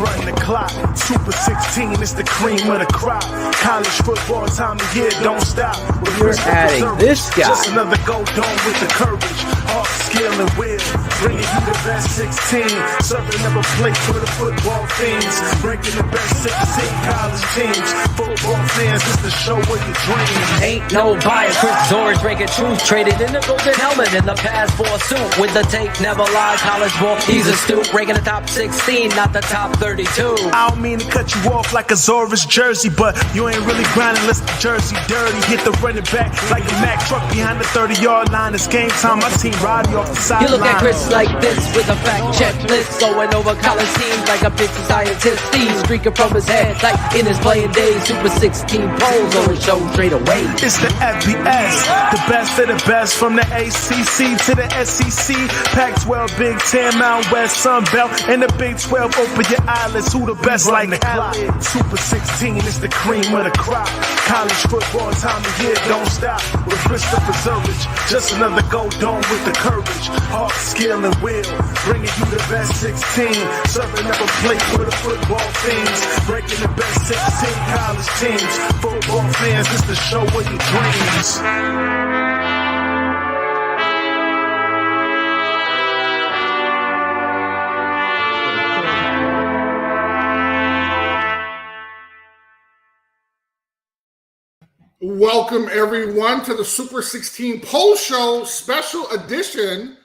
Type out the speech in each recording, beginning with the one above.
Run the clock, Super 16 is the cream of the crop. College football time of year don't stop. You're adding this guy. Just another go dome with the courage, heart, skill, and will. Bringing you the best 16. Serving up a plate for the football fiends. Breaking the best 16 college teams. Football fans, it's the show with the dreams. Ain't no bias. Chris Zorich breaking truth. Traded in the golden helmet in the past for a suit. With the tape, never lies. College ball, he's a stoop. Breaking the top 16, not the top 32. I don't mean to cut you off like a Zorich jersey, but you ain't really grinding unless the jersey dirty. Hit the running back like a Mack truck behind the 30-yard line. It's game time. My team riding off the sideline. You look at Chris like this with a fact checklist, going over college teams like a busy scientist. Steve streaking from his head like in his playing days. Super 16 polls on his show straight away. It's the FBS, the best of the best, from the ACC to the SEC. Pac-12, Big Ten, Mountain West, Sun Belt, and the Big 12. Open your eyelids, who the best like the clock. Super 16 is the cream of the crop. College football time of year don't stop. With Christopher Zorich, just another go dome with the courage, heart, skill, and will. Bringing you the best 16. Serving up a plate for the football fiends. Breaking the best 16 college teams. Football fans, it's the show with your dreams. Welcome, everyone, to the Super 16 Poll Show special edition,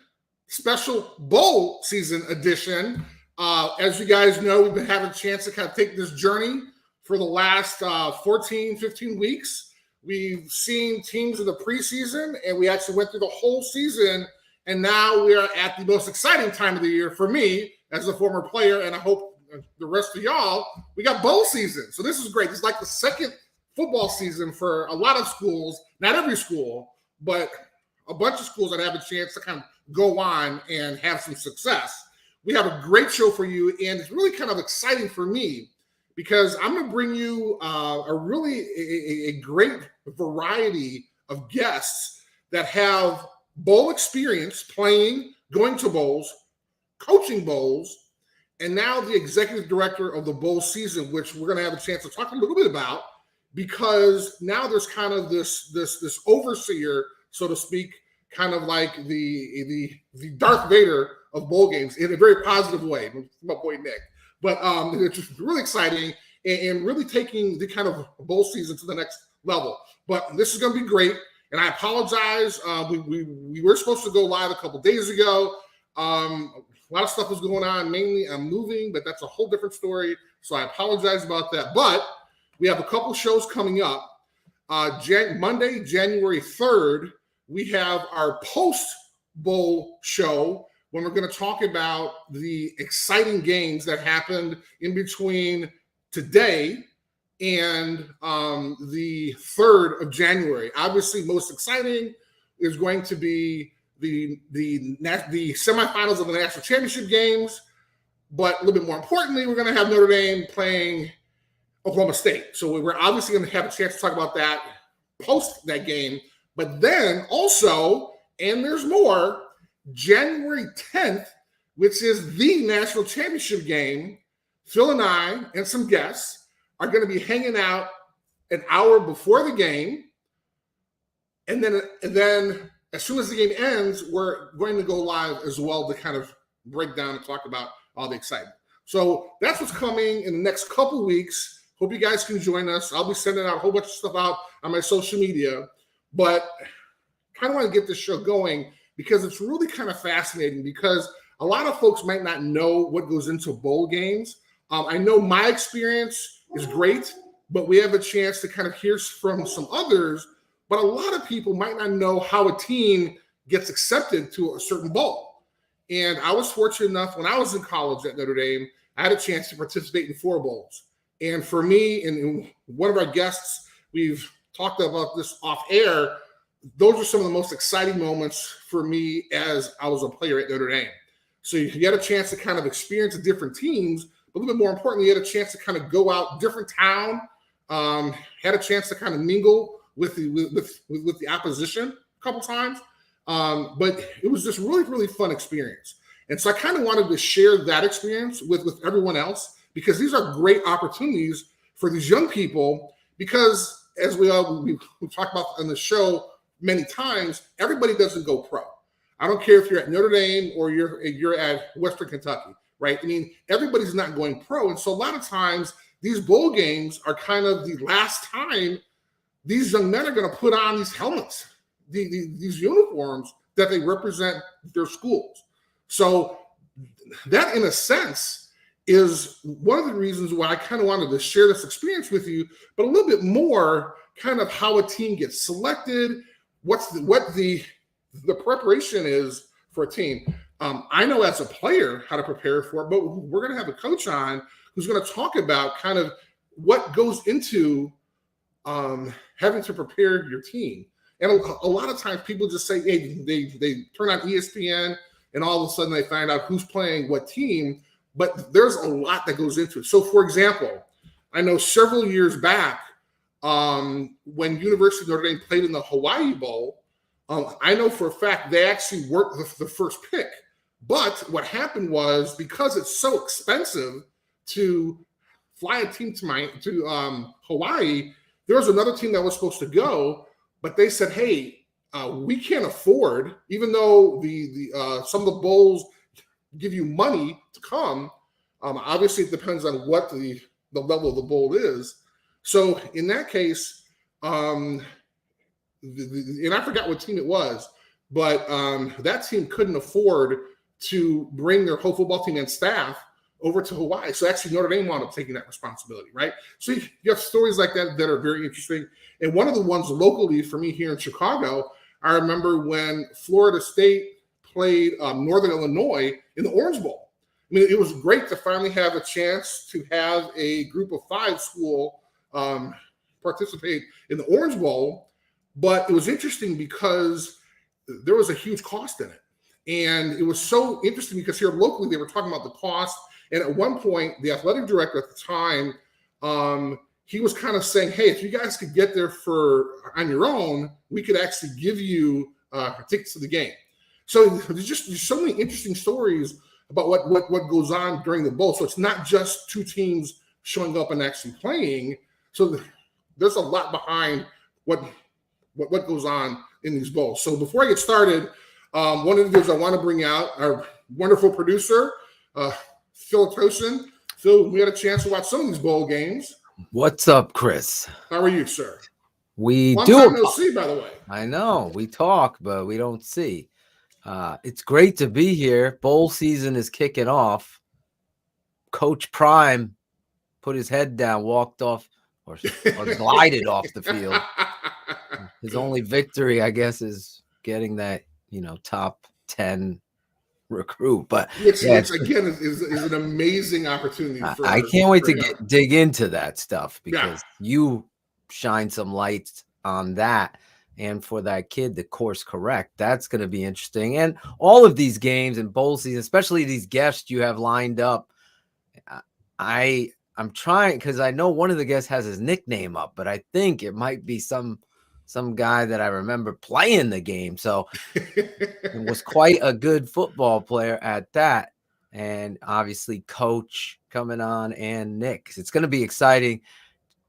special bowl season edition. As you guys know, we've been having a chance to kind of take this journey for the last 14, 15 weeks. We've seen teams in the preseason, and we actually went through the whole season, and now we are at the most exciting time of the year for me as a former player, and I hope the rest of y'all. We got bowl season, so this is great. It's like the second football season for a lot of schools, not every school, but a bunch of schools that have a chance to kind of go on and have some success. We have a great show for you, and it's really kind of exciting for me because I'm going to bring you a great variety of guests that have bowl experience playing, going to bowls, coaching bowls, and now the executive director of the bowl season, which we're going to have a chance to talk a little bit about, because now there's kind of this overseer, so to speak, kind of like the Darth Vader of bowl games in a very positive way. My boy Nick, but it's just really exciting and really taking the kind of bowl season to the next level. But this is going to be great, and I apologize. We were supposed to go live a couple days ago. A lot of stuff was going on. Mainly, I'm moving, but that's a whole different story. So I apologize about that, but we have a couple shows coming up. Monday, January 3rd, we have our post-bowl show when we're going to talk about the exciting games that happened in between today and the 3rd of January. Obviously, most exciting is going to be the semifinals of the national championship games. But a little bit more importantly, we're going to have Notre Dame playing Oklahoma State. So we're obviously going to have a chance to talk about that post that game. But then also, and there's more, January 10th, which is the national championship game, Phil and I and some guests are going to be hanging out an hour before the game. And then as soon as the game ends, we're going to go live as well to kind of break down and talk about all the excitement. So that's what's coming in the next couple weeks. Hope you guys can join us. I'll be sending out a whole bunch of stuff out on my social media, but kind of want to get this show going because it's really kind of fascinating because a lot of folks might not know what goes into bowl games. I know my experience is great, but we have a chance to kind of hear from some others, but a lot of people might not know how a team gets accepted to a certain bowl. And I was fortunate enough when I was in college at Notre Dame, I had a chance to participate in 4 bowls. And for me and one of our guests, we've talked about this off air, those are some of the most exciting moments for me as I was a player at Notre Dame. So you get a chance to kind of experience the different teams, but a little bit more importantly, you had a chance to kind of go out different town, had a chance to kind of mingle with the opposition couple times. But it was just really, really fun experience. And so I kind of wanted to share that experience with everyone else, because these are great opportunities for these young people, because as we've talked about on the show many times, everybody doesn't go pro. I don't care if you're at Notre Dame or you're at Western Kentucky, right? I mean, everybody's not going pro. And so a lot of times these bowl games are kind of the last time these young men are going to put on these helmets, these uniforms that they represent their schools. So that, in a sense, is one of the reasons why I kind of wanted to share this experience with you, but a little bit more kind of how a team gets selected, what the preparation is for a team. I know as a player how to prepare for it, but we're going to have a coach on who's going to talk about kind of what goes into having to prepare your team. And a lot of times people just say, hey, they turn on ESPN and all of a sudden they find out who's playing what team, but there's a lot that goes into it. So, for example, I know several years back when University of Notre Dame played in the Hawaii Bowl, I know for a fact they actually worked the first pick. But what happened was, because it's so expensive to fly a team to Hawaii, there was another team that was supposed to go, but they said, hey, we can't afford, even though some of the bowls give you money to come. Obviously, it depends on what the level of the bowl is. So in that case, and I forgot what team it was, but that team couldn't afford to bring their whole football team and staff over to Hawaii. So actually Notre Dame wound up taking that responsibility, right? So you have stories like that that are very interesting. And one of the ones locally for me here in Chicago, I remember when Florida State played Northern Illinois in the Orange Bowl. I mean, it was great to finally have a chance to have a group of 5 school participate in the Orange Bowl. But it was interesting because there was a huge cost in it. And it was so interesting because here locally they were talking about the cost. And at one point, the athletic director at the time, he was kind of saying, hey, if you guys could get there on your own, we could actually give you tickets to the game. So there's so many interesting stories about what goes on during the bowl. So it's not just 2 teams showing up and actually playing. So there's a lot behind what goes on in these bowls. So before I get started, one of the things I want to bring out, our wonderful producer, Phil Tosin. Phil, we had a chance to watch some of these bowl games. What's up, Chris? How are you, sir? We Long do. time no see, by the way. I know. We talk, but we don't see. It's great to be here. Bowl season is kicking off. Coach Prime put his head down, walked off, or glided off the field. His only victory, I guess, is getting that, top 10 recruit. But which again is an amazing opportunity. I can't wait to dig into that stuff, because you shine some light on that. And for that kid to course correct, that's going to be interesting. And all of these games and bowl season, especially these guests you have lined up, I'm trying, because I know one of the guests has his nickname up, but I think it might be some guy that I remember playing the game. So it was quite a good football player at that. And obviously Coach coming on and Nick. It's going to be exciting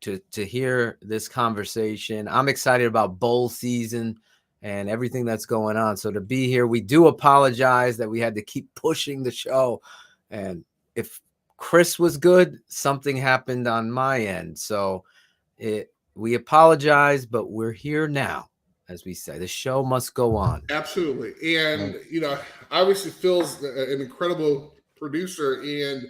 to hear this conversation. I'm excited about bowl season and everything that's going on. So to be here, we do apologize that we had to keep pushing the show. And if Chris was good, something happened on my end. So we apologize, but we're here now. As we say, the show must go on. Absolutely. And, obviously Phil's an incredible producer, and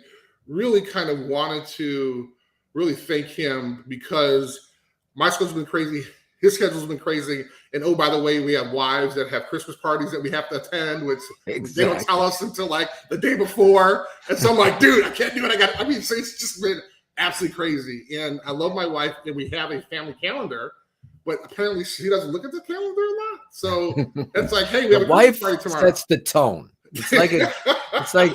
really kind of wanted to really thank him, because my schedule's been crazy. His schedule's been crazy. And, oh, by the way, we have wives that have Christmas parties that we have to attend, which they don't tell us until like the day before. And so I'm like, dude, I can't do it. So it's just been absolutely crazy. And I love my wife, and we have a family calendar, but apparently she doesn't look at the calendar a lot. So it's like, hey, we have a Christmas party tomorrow. Sets the tone. It's like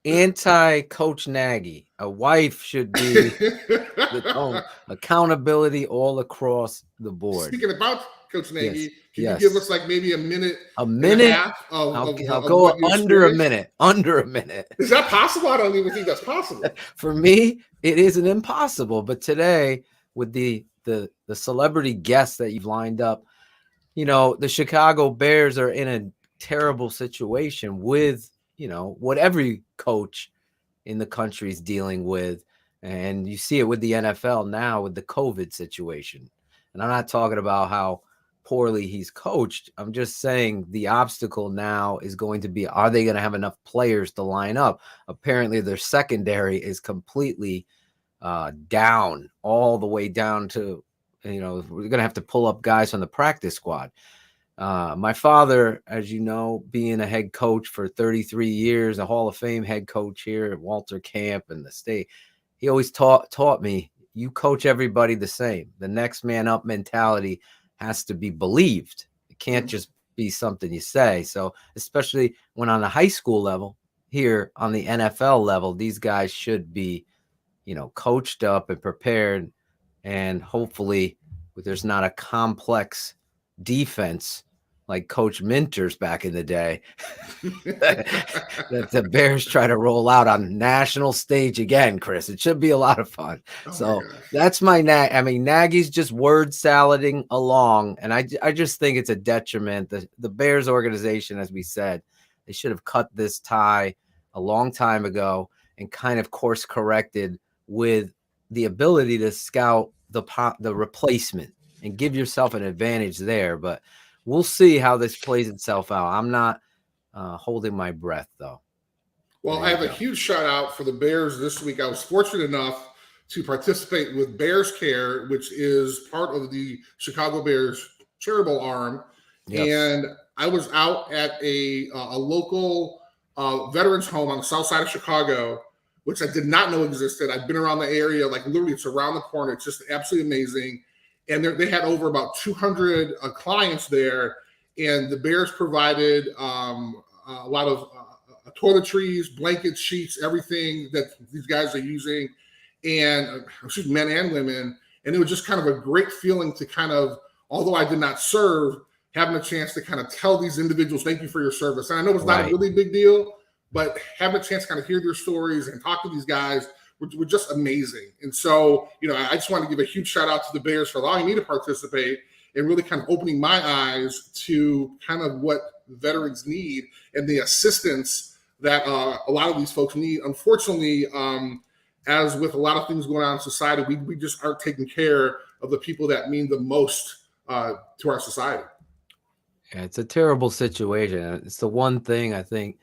anti-Coach Nagy. A wife should be the tone. Accountability all across the board. Speaking about Coach Nagy. Yes. Can Yes. you give us like maybe a minute and a half I'll of go what you under a experienced? minute. Under a minute. Is that possible? I don't even think that's possible. For me, it isn't impossible. But today, with the celebrity guests that you've lined up, you know, the Chicago Bears are in a terrible situation with, you know, what every coach in the country is dealing with. And you see it with the NFL now with the COVID situation. And I'm not talking about how poorly he's coached. I'm just saying the obstacle now is going to be, are they going to have enough players to line up? Apparently their secondary is completely down, all the way down to, you know, we're going to have to pull up guys from the practice squad. My father, as you know, being a head coach for 33 years, a Hall of Fame head coach here at Walter Camp and the state, he always taught me, you coach everybody the same. The next man up mentality has to be believed. It can't just be something you say. So especially when on the high school level, here on the NFL level, these guys should be, you know, coached up and prepared. And hopefully there's not a complex defense like Coach Minter's back in the day that the Bears try to roll out on national stage again, Chris. It should be a lot of fun. So that's my Nagy's just word salading along, and I just think it's a detriment. The Bears organization, as we said, they should have cut this tie a long time ago and kind of course corrected with the ability to scout the replacement and give yourself an advantage there. But we'll see how this plays itself out. I'm not holding my breath, though. Well, I have a huge shout out for the Bears this week. I was fortunate enough to participate with Bears Care, which is part of the Chicago Bears charitable arm. Yes. And I was out at a local veterans home on the south side of Chicago, which I did not know existed. I've been around the area, like literally it's around the corner. It's just absolutely amazing. And they had over about 200 clients there. And the Bears provided a lot of toiletries, blankets, sheets, everything that these guys are using, and men and women. And it was just kind of a great feeling to kind of, although I did not serve, having a chance to kind of tell these individuals, thank you for your service. And I know it's not a really big deal, but having a chance to kind of hear their stories and talk to these guys were just amazing. And so, you know, I just want to give a huge shout out to the Bears for allowing me to participate and really kind of opening my eyes to kind of what veterans need and the assistance that a lot of these folks need. Unfortunately, as with a lot of things going on in society, we just aren't taking care of the people that mean the most to our society. Yeah, it's a terrible situation. It's the one thing I think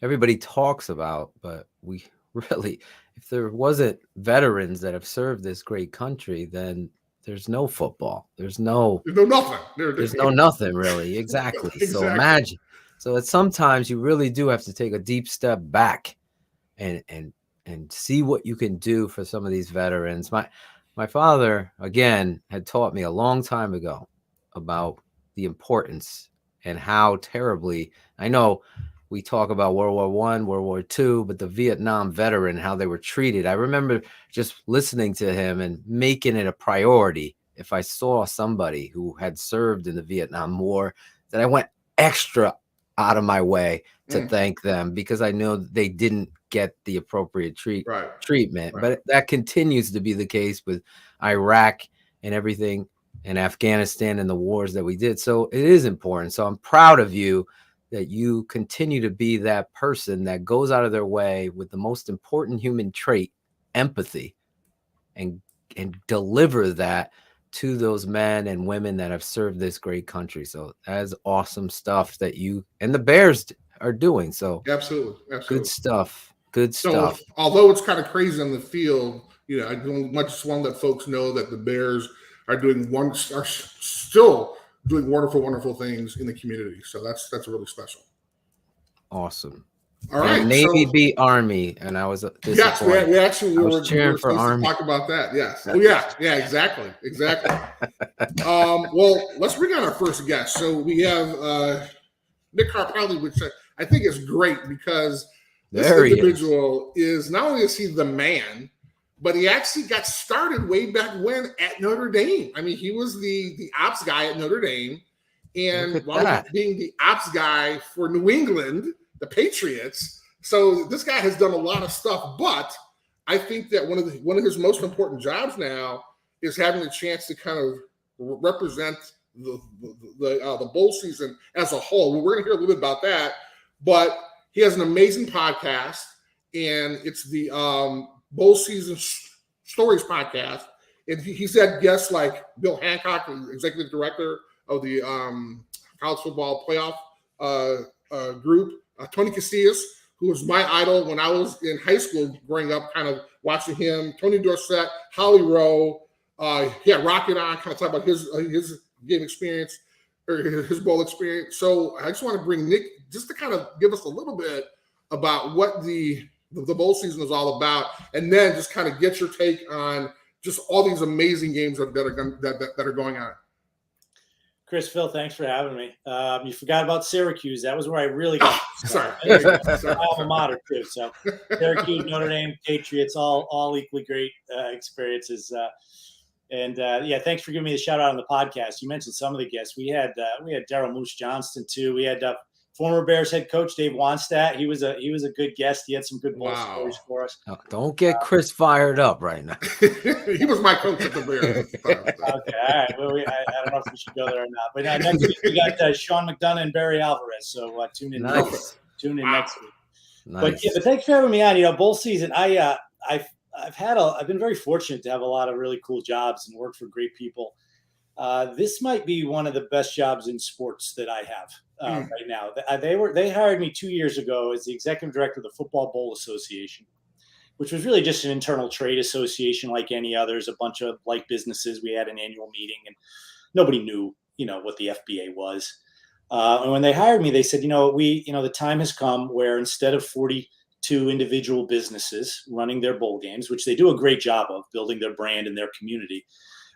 everybody talks about, but we really, if there wasn't veterans that have served this great country, then there's no football. There's no nothing. There's no nothing really. Exactly. So imagine. So it's sometimes you really do have to take a deep step back and see what you can do for some of these veterans. My father, again, had taught me a long time ago about the importance and how terribly, I know we talk about World War I, World War II, but the Vietnam veteran, how they were treated. I remember just listening to him and making it a priority if I saw somebody who had served in the Vietnam War, that I went extra out of my way to thank them, because I know they didn't get the appropriate treatment. Right. But that continues to be the case with Iraq and everything, and Afghanistan and the wars that we did. So it is important. So I'm proud of you that you continue to be that person that goes out of their way with the most important human trait, empathy, and deliver that to those men and women that have served this great country. So that's awesome stuff that you and the Bears are doing. So absolutely. Good stuff. Good stuff. So, although it's kind of crazy on the field, you know, I just want to let folks know that the Bears are still doing wonderful, wonderful things in the community. So that's really special. Awesome. All right. And Navy beat Army, and I was disappointed. Yes, we were cheering for Army. Talk about that. Yes. Oh yeah, exactly. Well, let's bring on our first guest. So we have Nick Carpenter, which I think is great because this individual is not only is he the man, but he actually got started way back when at Notre Dame. I mean, he was the ops guy at Notre Dame, and wound up being the ops guy for New England, the Patriots. So this guy has done a lot of stuff, but I think that one of his most important jobs now is having a chance to kind of represent the bowl season as a whole. We're going to hear a little bit about that, but he has an amazing podcast, and it's the Bowl Season Stories podcast. And he's had guests like Bill Hancock, the executive director of the college football playoff group, Tony Casillas, who was my idol when I was in high school growing up, kind of watching him, Tony Dorsett, Holly Rowe. He had Rocket on, kind of talk about his game experience or his bowl experience. So I just want to bring Nick just to kind of give us a little bit about what the bowl season is all about, and then just kind of get your take on just all these amazing games that are going on. Chris, Phil, thanks for having me. You forgot about Syracuse. That was where I really got sorry. Alma mater too. So Syracuse, Notre Dame, Patriots, all equally great experiences. Yeah, thanks for giving me the shout out on the podcast. You mentioned some of the guests. We had Daryl Moose Johnston too. We had former Bears head coach Dave Wannstedt. He was a good guest. He had some good bowl stories for us. Oh, don't get Chris fired up right now. He was my coach at the Bears. Okay, all right. Well, I don't know if we should go there or not. But next week we got Sean McDonough and Barry Alvarez. So tune in. Nice. Tune in next week. Nice. But thanks for having me on. Bowl season. I've been very fortunate to have a lot of really cool jobs and work for great people. This might be one of the best jobs in sports that I have right now. They hired me 2 years ago as the executive director of the Football Bowl Association, which was really just an internal trade association like any others. A bunch of like businesses. We had an annual meeting, and nobody knew what the FBA was. And when they hired me, they said, the time has come where instead of 42 individual businesses running their bowl games, which they do a great job of building their brand and their community,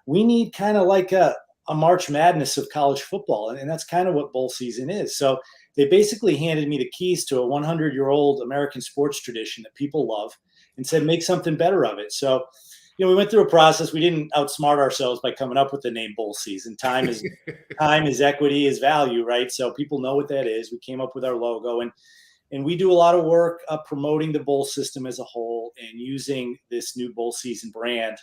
we need kind of like a March Madness of college football. And that's kind of what bowl season is. So they basically handed me the keys to a 100-year-old American sports tradition that people love and said, make something better of it. So, we went through a process. We didn't outsmart ourselves by coming up with the name bowl season. Time is equity, is value, right? So people know what that is. We came up with our logo, and we do a lot of work promoting the bowl system as a whole and using this new bowl season brand,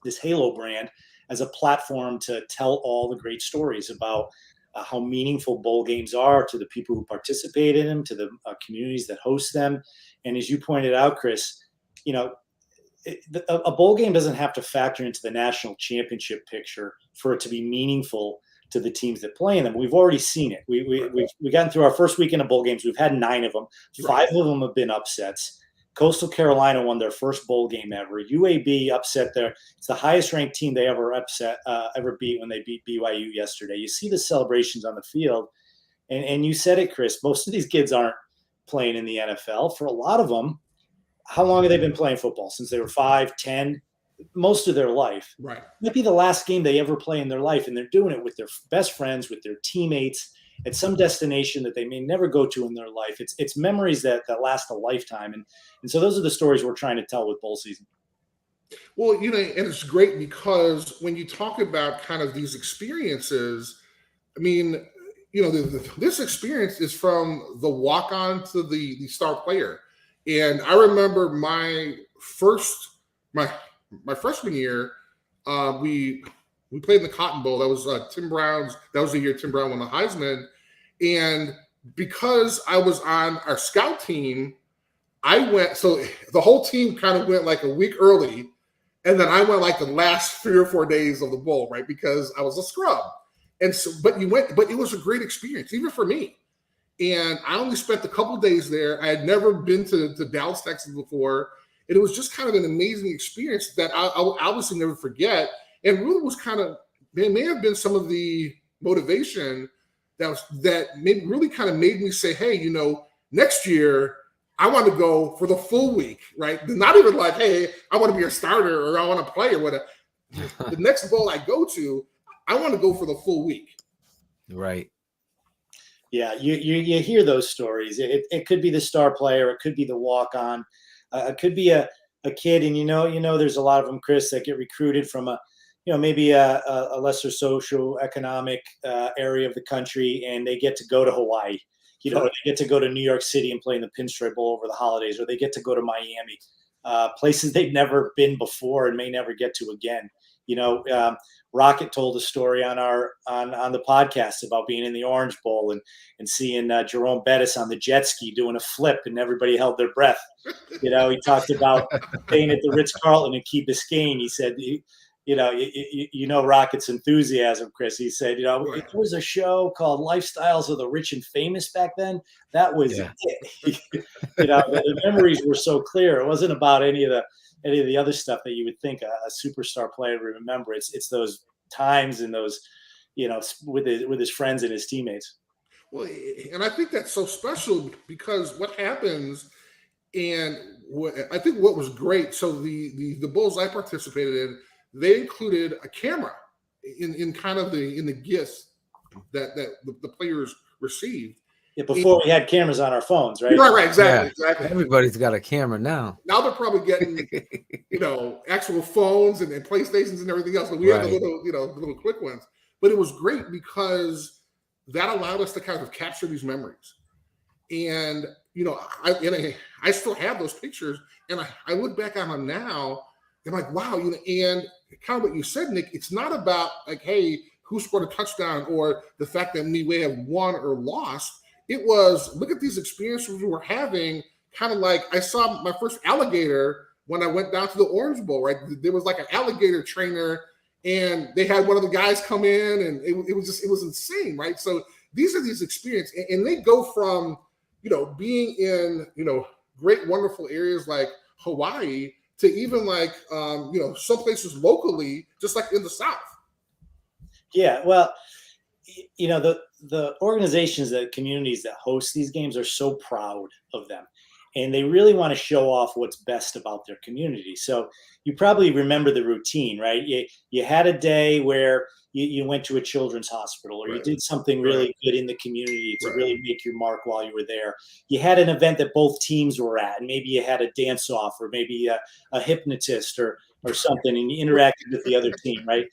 this Halo brand, as a platform to tell all the great stories about how meaningful bowl games are to the people who participate in them, to the communities that host them. And as you pointed out, Chris, a bowl game doesn't have to factor into the national championship picture for it to be meaningful to the teams that play in them. We've already seen it. We've gotten through our first weekend of bowl games. We've had 9 of them. 5 of them have been upsets. Coastal Carolina won their first bowl game ever. UAB upset it's the highest ranked team they ever beat when they beat BYU yesterday. You see the celebrations on the field, and you said it, Chris. Most of these kids aren't playing in the NFL. For a lot of them, how long have they been playing football? Since they were 5, 10, most of their life. Right. Might be the last game they ever play in their life, and they're doing it with their best friends, with their teammates, at some destination that they may never go to in their life. It's memories that last a lifetime. And so those are the stories we're trying to tell with bowl season. Well, and it's great because when you talk about kind of these experiences, I mean, this experience is from the walk-on to the star player. And I remember my freshman year, we played in the Cotton Bowl. That was Tim Brown's. That was the year Tim Brown won the Heisman. And because I was on our scout team, I went. So the whole team kind of went like a week early, and then I went like the last 3 or 4 days of the bowl, right? Because I was a scrub. And so, but it was a great experience, even for me. And I only spent a couple of days there. I had never been to Dallas, Texas before, and it was just kind of an amazing experience that I'll obviously never forget. And really was may have been some of the motivation that really kind of made me say, hey, next year I want to go for the full week, right? Not even like, hey, I want to be a starter or I want to play or whatever. The next bowl I go to, I want to go for the full week. Right. Yeah, you hear those stories. It could be the star player. It could be the walk-on. It could be a a kid, and there's a lot of them, Chris, that get recruited from maybe a lesser socioeconomic area of the country, and they get to go to Hawaii. They get to go to New York City and play in the Pinstripe Bowl over the holidays, or they get to go to Miami, places they've never been before and may never get to again. Rocket told a story on the podcast about being in the Orange Bowl and seeing Jerome Bettis on the jet ski doing a flip, and everybody held their breath. He talked about staying at the Ritz-Carlton in Key Biscayne. He said, Rocket's enthusiasm, Chris. He said, there was a show called Lifestyles of the Rich and Famous back then. That was it. The memories were so clear. It wasn't about any of the other stuff that you would think a superstar player would remember. It's those times and those, with his friends and his teammates. Well, and I think that's so special because what happens, and I think what was great. So the Bulls I participated in, they included a camera in kind of in the gifts that the players received. Yeah, before we had cameras on our phones, right? Right, exactly. Everybody's got a camera now. Now they're probably getting, actual phones and PlayStations and everything else. But we had the little quick ones. But it was great because that allowed us to kind of capture these memories. And I still have those pictures, and I look back on them now, and I'm like, wow, and kind of what you said, Nick. It's not about like, hey, who scored a touchdown or the fact that we may have won or lost. It was, look at these experiences we were having, kind of like I saw my first alligator when I went down to the Orange Bowl, right? There was like an alligator trainer, and they had one of the guys come in, and it was insane, right? So these are these experiences, and they go from, being in, great, wonderful areas like Hawaii to even like, some places locally, just like in the South. Yeah, well, the organizations, the communities that host these games are so proud of them, and they really want to show off what's best about their community. So you probably remember the routine, right? You had a day where you went to a children's hospital, or you did something really good in the community to really make your mark while you were there. You had an event that both teams were at, and maybe you had a dance off, or maybe a hypnotist or something, and you interacted with the other team, right?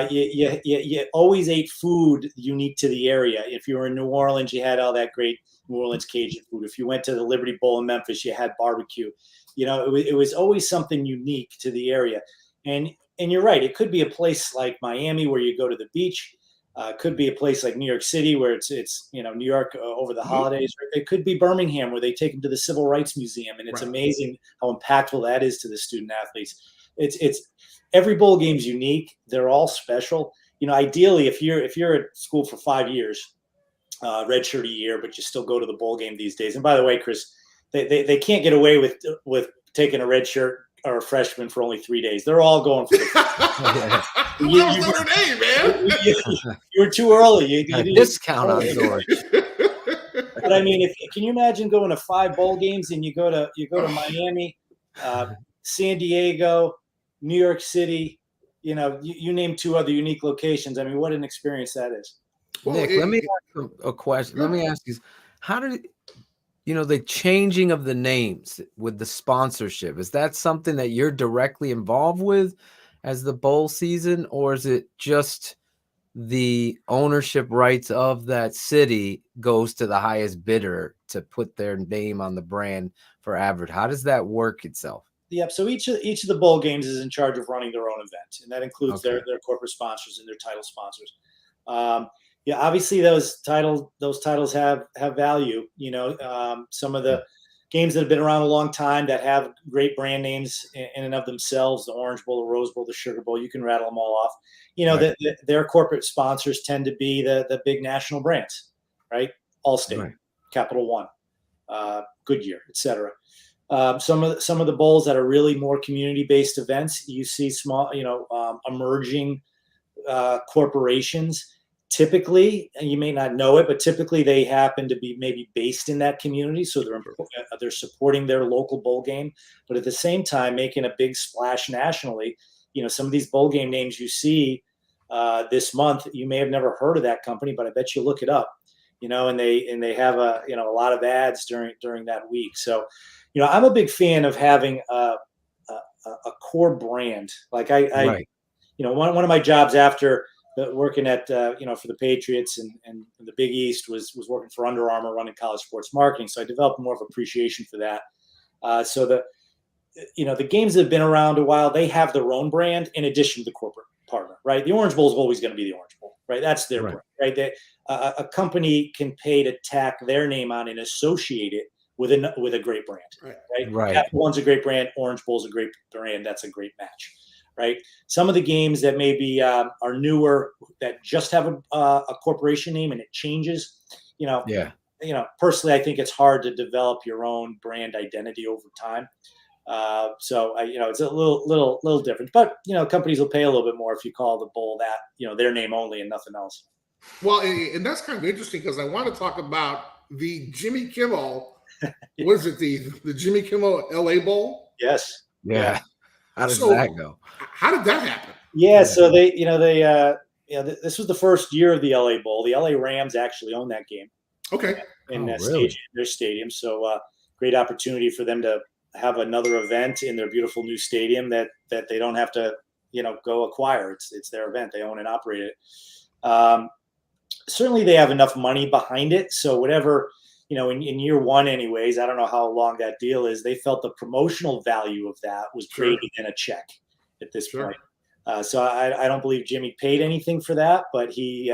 You always ate food unique to the area. If you were in New Orleans, you had all that great New Orleans Cajun food. If you went to the Liberty Bowl in Memphis, you had barbecue. It was always something unique to the area. And you're right. It could be a place like Miami where you go to the beach. It could be a place like New York City where it's New York over the holidays. It could be Birmingham where they take them to the Civil Rights Museum, and it's amazing how impactful that is to the student athletes. It's every bowl game's unique. They're all special. Ideally, if you're at school for 5 years, redshirt a year, but you still go to the bowl game these days. And by the way, Chris, they can't get away with taking a red shirt or a freshman for only 3 days. They're all going for the you were too early. You discount on Zorich. But I mean, can you imagine going to 5 bowl games and you go to Miami, San Diego, New York City, you name 2 other unique locations. I mean, what an experience that is. Nick, let me ask a question. Let me ask you, how did the changing of the names with the sponsorship, is that something that you're directly involved with as the bowl season, or is it just the ownership rights of that city goes to the highest bidder to put their name on the brand for advert? How does that work itself? Yep. So each of the bowl games is in charge of running their own event, and that includes their corporate sponsors and their title sponsors. Obviously those titles have value. Some of the games that have been around a long time that have great brand names in and of themselves, the Orange Bowl, the Rose Bowl, the Sugar Bowl, you can rattle them all off. Their corporate sponsors tend to be the big national brands, right? Allstate, Capital One, Goodyear, etc. Some of the bowls that are really more community-based events, you see small, emerging corporations. Typically, and you may not know it, but typically they happen to be maybe based in that community, so they're supporting their local bowl game, but at the same time making a big splash nationally. Some of these bowl game names you see this month, you may have never heard of that company, but I bet you look it up. And they have a lot of ads during that week. So, I'm a big fan of having a core brand. Like I Right. one of my jobs after working at for the Patriots and the Big East was working for Under Armour, running college sports marketing. So I developed more of appreciation for that. So the games that have been around a while, they have their own brand in addition to the corporate partner, right? The Orange Bowl is always going to be the Orange Bowl, right? That's their brand, right? A company can pay to tack their name on and associate it with a great brand, right? Capital One's a great brand. Orange Bowl's a great brand. That's a great match, right? Some of the games that maybe are newer that just have a corporation name and it changes, personally, I think it's hard to develop your own brand identity over time. So it's a little different, but companies will pay a little bit more if you call the bowl that, their name only and nothing else. Well, and that's kind of interesting because I want to talk about the Jimmy Kimmel. What is it? The Jimmy Kimmel LA Bowl? Yes. Yeah. How did that go? How did that happen? Yeah. So this was the first year of the LA Bowl. The LA Rams actually own that game. Okay. In their stadium. So great opportunity for them to have another event in their beautiful new stadium that they don't have to, go acquire. It's their event. They own and operate it. Certainly they have enough money behind it. So whatever, in year one anyways, I don't know how long that deal is. They felt the promotional value of that was greater than a check at this point. So I don't believe Jimmy paid anything for that, but he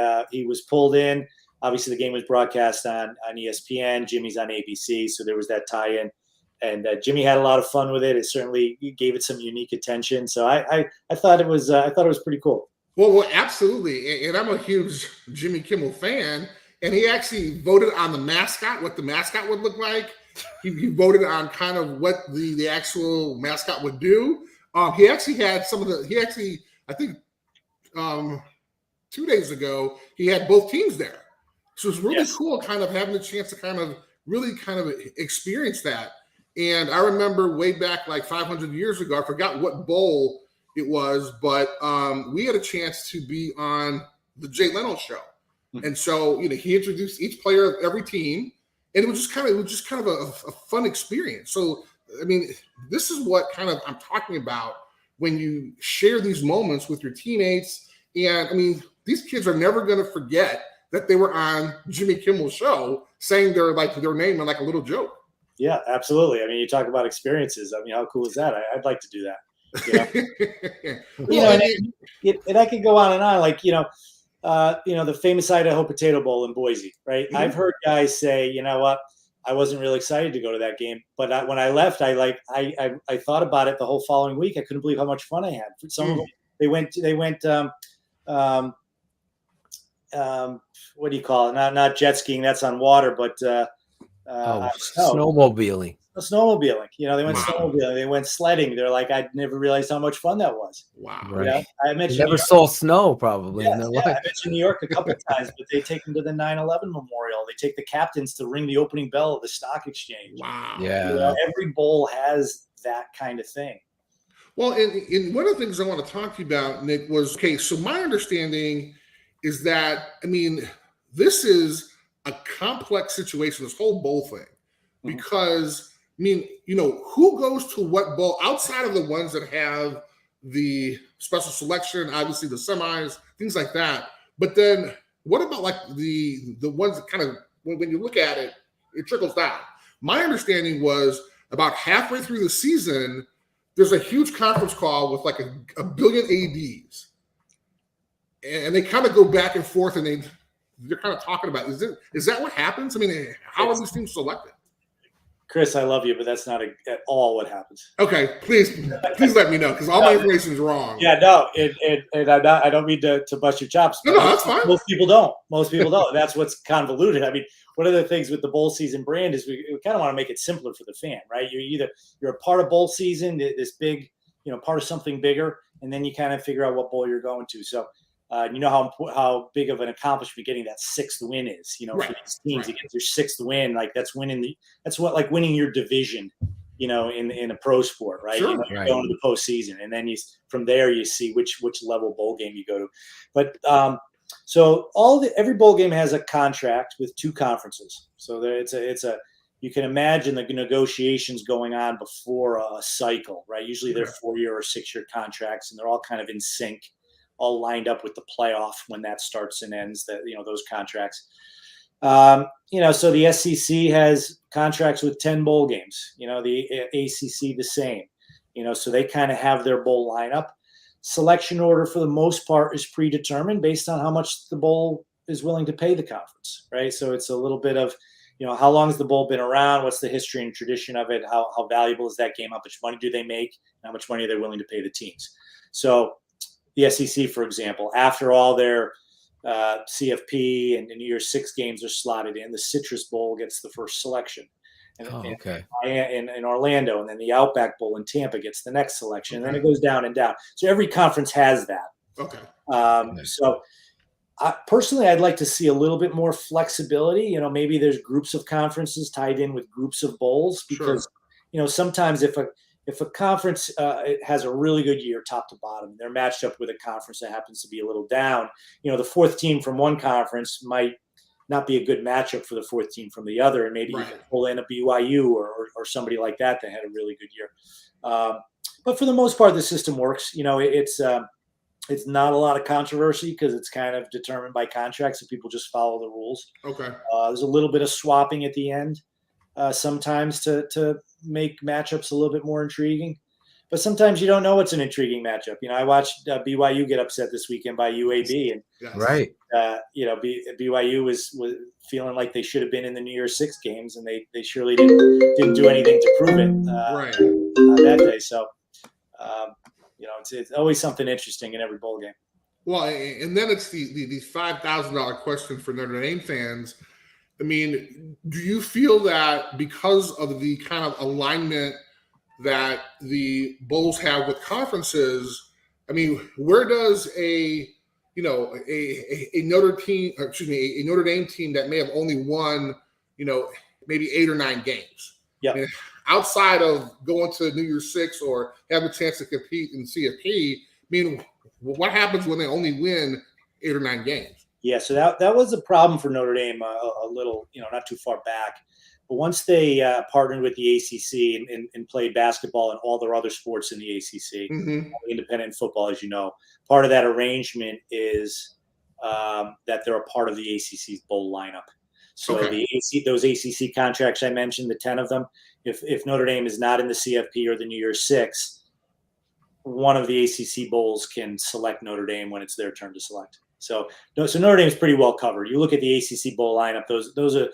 was pulled in. Obviously the game was broadcast on ESPN. Jimmy's on ABC. So there was that tie-in. And Jimmy had a lot of fun with it. It certainly gave it some unique attention. So I thought it was pretty cool. Well, absolutely. And I'm a huge Jimmy Kimmel fan. And he actually voted on the mascot, what the mascot would look like. He voted on kind of what the actual mascot would do. He actually had I think 2 days ago, he had both teams there. So it's really cool kind of having the chance to kind of really kind of experience that. And I remember way back like 500 years ago, I forgot what bowl it was, but we had a chance to be on the Jay Leno show. And so, he introduced each player of every team, and it was just kind of a fun experience. So, I mean, this is what kind of I'm talking about when you share these moments with your teammates. And I mean, these kids are never going to forget that they were on Jimmy Kimmel's show saying their name in like a little joke. Yeah, absolutely. I mean, you talk about experiences. I mean, how cool is that? I'd like to do that. And I could go on and on. Like, the famous Idaho Potato Bowl in Boise, right? Mm-hmm. I've heard guys say, you know what, I wasn't really excited to go to that game, but when I left, I thought about it the whole following week. I couldn't believe how much fun I had. For some of them, they went. What do you call it? Not jet skiing. That's on water, but snowmobiling. Snowmobiling. They went snowmobiling. They went sledding. They're like, I never realized how much fun that was. Wow. Right. I mentioned never saw snow probably in their life. I mentioned New York a couple of times, but they take them to the 9/11 memorial. They take the captains to ring the opening bell of the stock exchange. Wow. Yeah. Every bowl has that kind of thing. Well, and one of the things I want to talk to you about, Nick, was, okay, so my understanding is that, I mean, this is a complex situation, this whole bowl thing, because, I mean, who goes to what bowl outside of the ones that have the special selection, obviously the semis, things like that. But then what about like the ones that kind of, when you look at it, it trickles down. My understanding was about halfway through the season, there's a huge conference call with like a billion ADs. And they kind of go back and forth, and they're kind of talking about, is that what happens? I mean, how are these teams selected? Chris, I love you, but that's not at all what happens. Okay, please let me know, because all my information is wrong. Yeah, no, and I don't mean to bust your chops. No, that's fine. Most people don't. That's what's convoluted. I mean, one of the things with the bowl season brand is we kind of want to make it simpler for the fan, right? You're a part of bowl season, this big, part of something bigger, and then you kind of figure out what bowl you're going to. So, how big of an accomplishment getting that sixth win is, for these teams to get their sixth win, like that's winning winning your division, in a pro sport, right? Sure. You're going to the postseason, and then from there you see which level bowl game you go to. But so every bowl game has a contract with two conferences. So it's a you can imagine the negotiations going on before a cycle, right? Usually they're 4-year or 6-year contracts, and they're all kind of in sync, all lined up with the playoff when that starts and ends, that, those contracts. So the SEC has contracts with 10 bowl games, the ACC the same, so they kind of have their bowl lineup. Selection order for the most part is predetermined based on how much the bowl is willing to pay the conference, right? So it's a little bit of, how long has the bowl been around? What's the history and tradition of it? How valuable is that game? How much money do they make? How much money are they willing to pay the teams? So the SEC, for example, after all their CFP and the New Year's 6 games are slotted in, the Citrus Bowl gets the first selection. In Orlando, and then the Outback Bowl in Tampa gets the next selection, and then it goes down and down. So every conference has that. Okay. So personally, I'd like to see a little bit more flexibility. Maybe there's groups of conferences tied in with groups of bowls, because sometimes if a conference has a really good year top to bottom, they're matched up with a conference that happens to be a little down, the fourth team from one conference might not be a good matchup for the fourth team from the other, and maybe you can pull in a BYU or somebody like that had a really good year. But for the most part, the system works. It's not a lot of controversy because it's kind of determined by contracts, and people just follow the rules. Okay. There's a little bit of swapping at the end sometimes to make matchups a little bit more intriguing. But sometimes you don't know what's an intriguing matchup. I watched BYU get upset this weekend by UAB, and BYU was feeling like they should have been in the New Year's 6 games, and they surely didn't do anything to prove it that day. So, it's always something interesting in every bowl game. Well, and then it's the $5,000 question for Notre Dame fans. I mean, do you feel that because of the kind of alignment that the bowls have with conferences, I mean, where does a Notre Dame team that may have only won, maybe 8 or 9 games, I mean, outside of going to New Year's 6 or have a chance to compete in CFP, I mean, what happens when they only win 8 or 9 games? Yeah, so that was a problem for Notre Dame a little, not too far back. But once they partnered with the ACC and played basketball and all their other sports in the ACC, independent football, as you know, part of that arrangement is that they're a part of the ACC's bowl lineup. So those ACC contracts I mentioned, the 10 of them, if Notre Dame is not in the CFP or the New Year's 6, one of the ACC bowls can select Notre Dame when it's their turn to select. So Notre Dame is pretty well covered. You look at the ACC bowl lineup; those are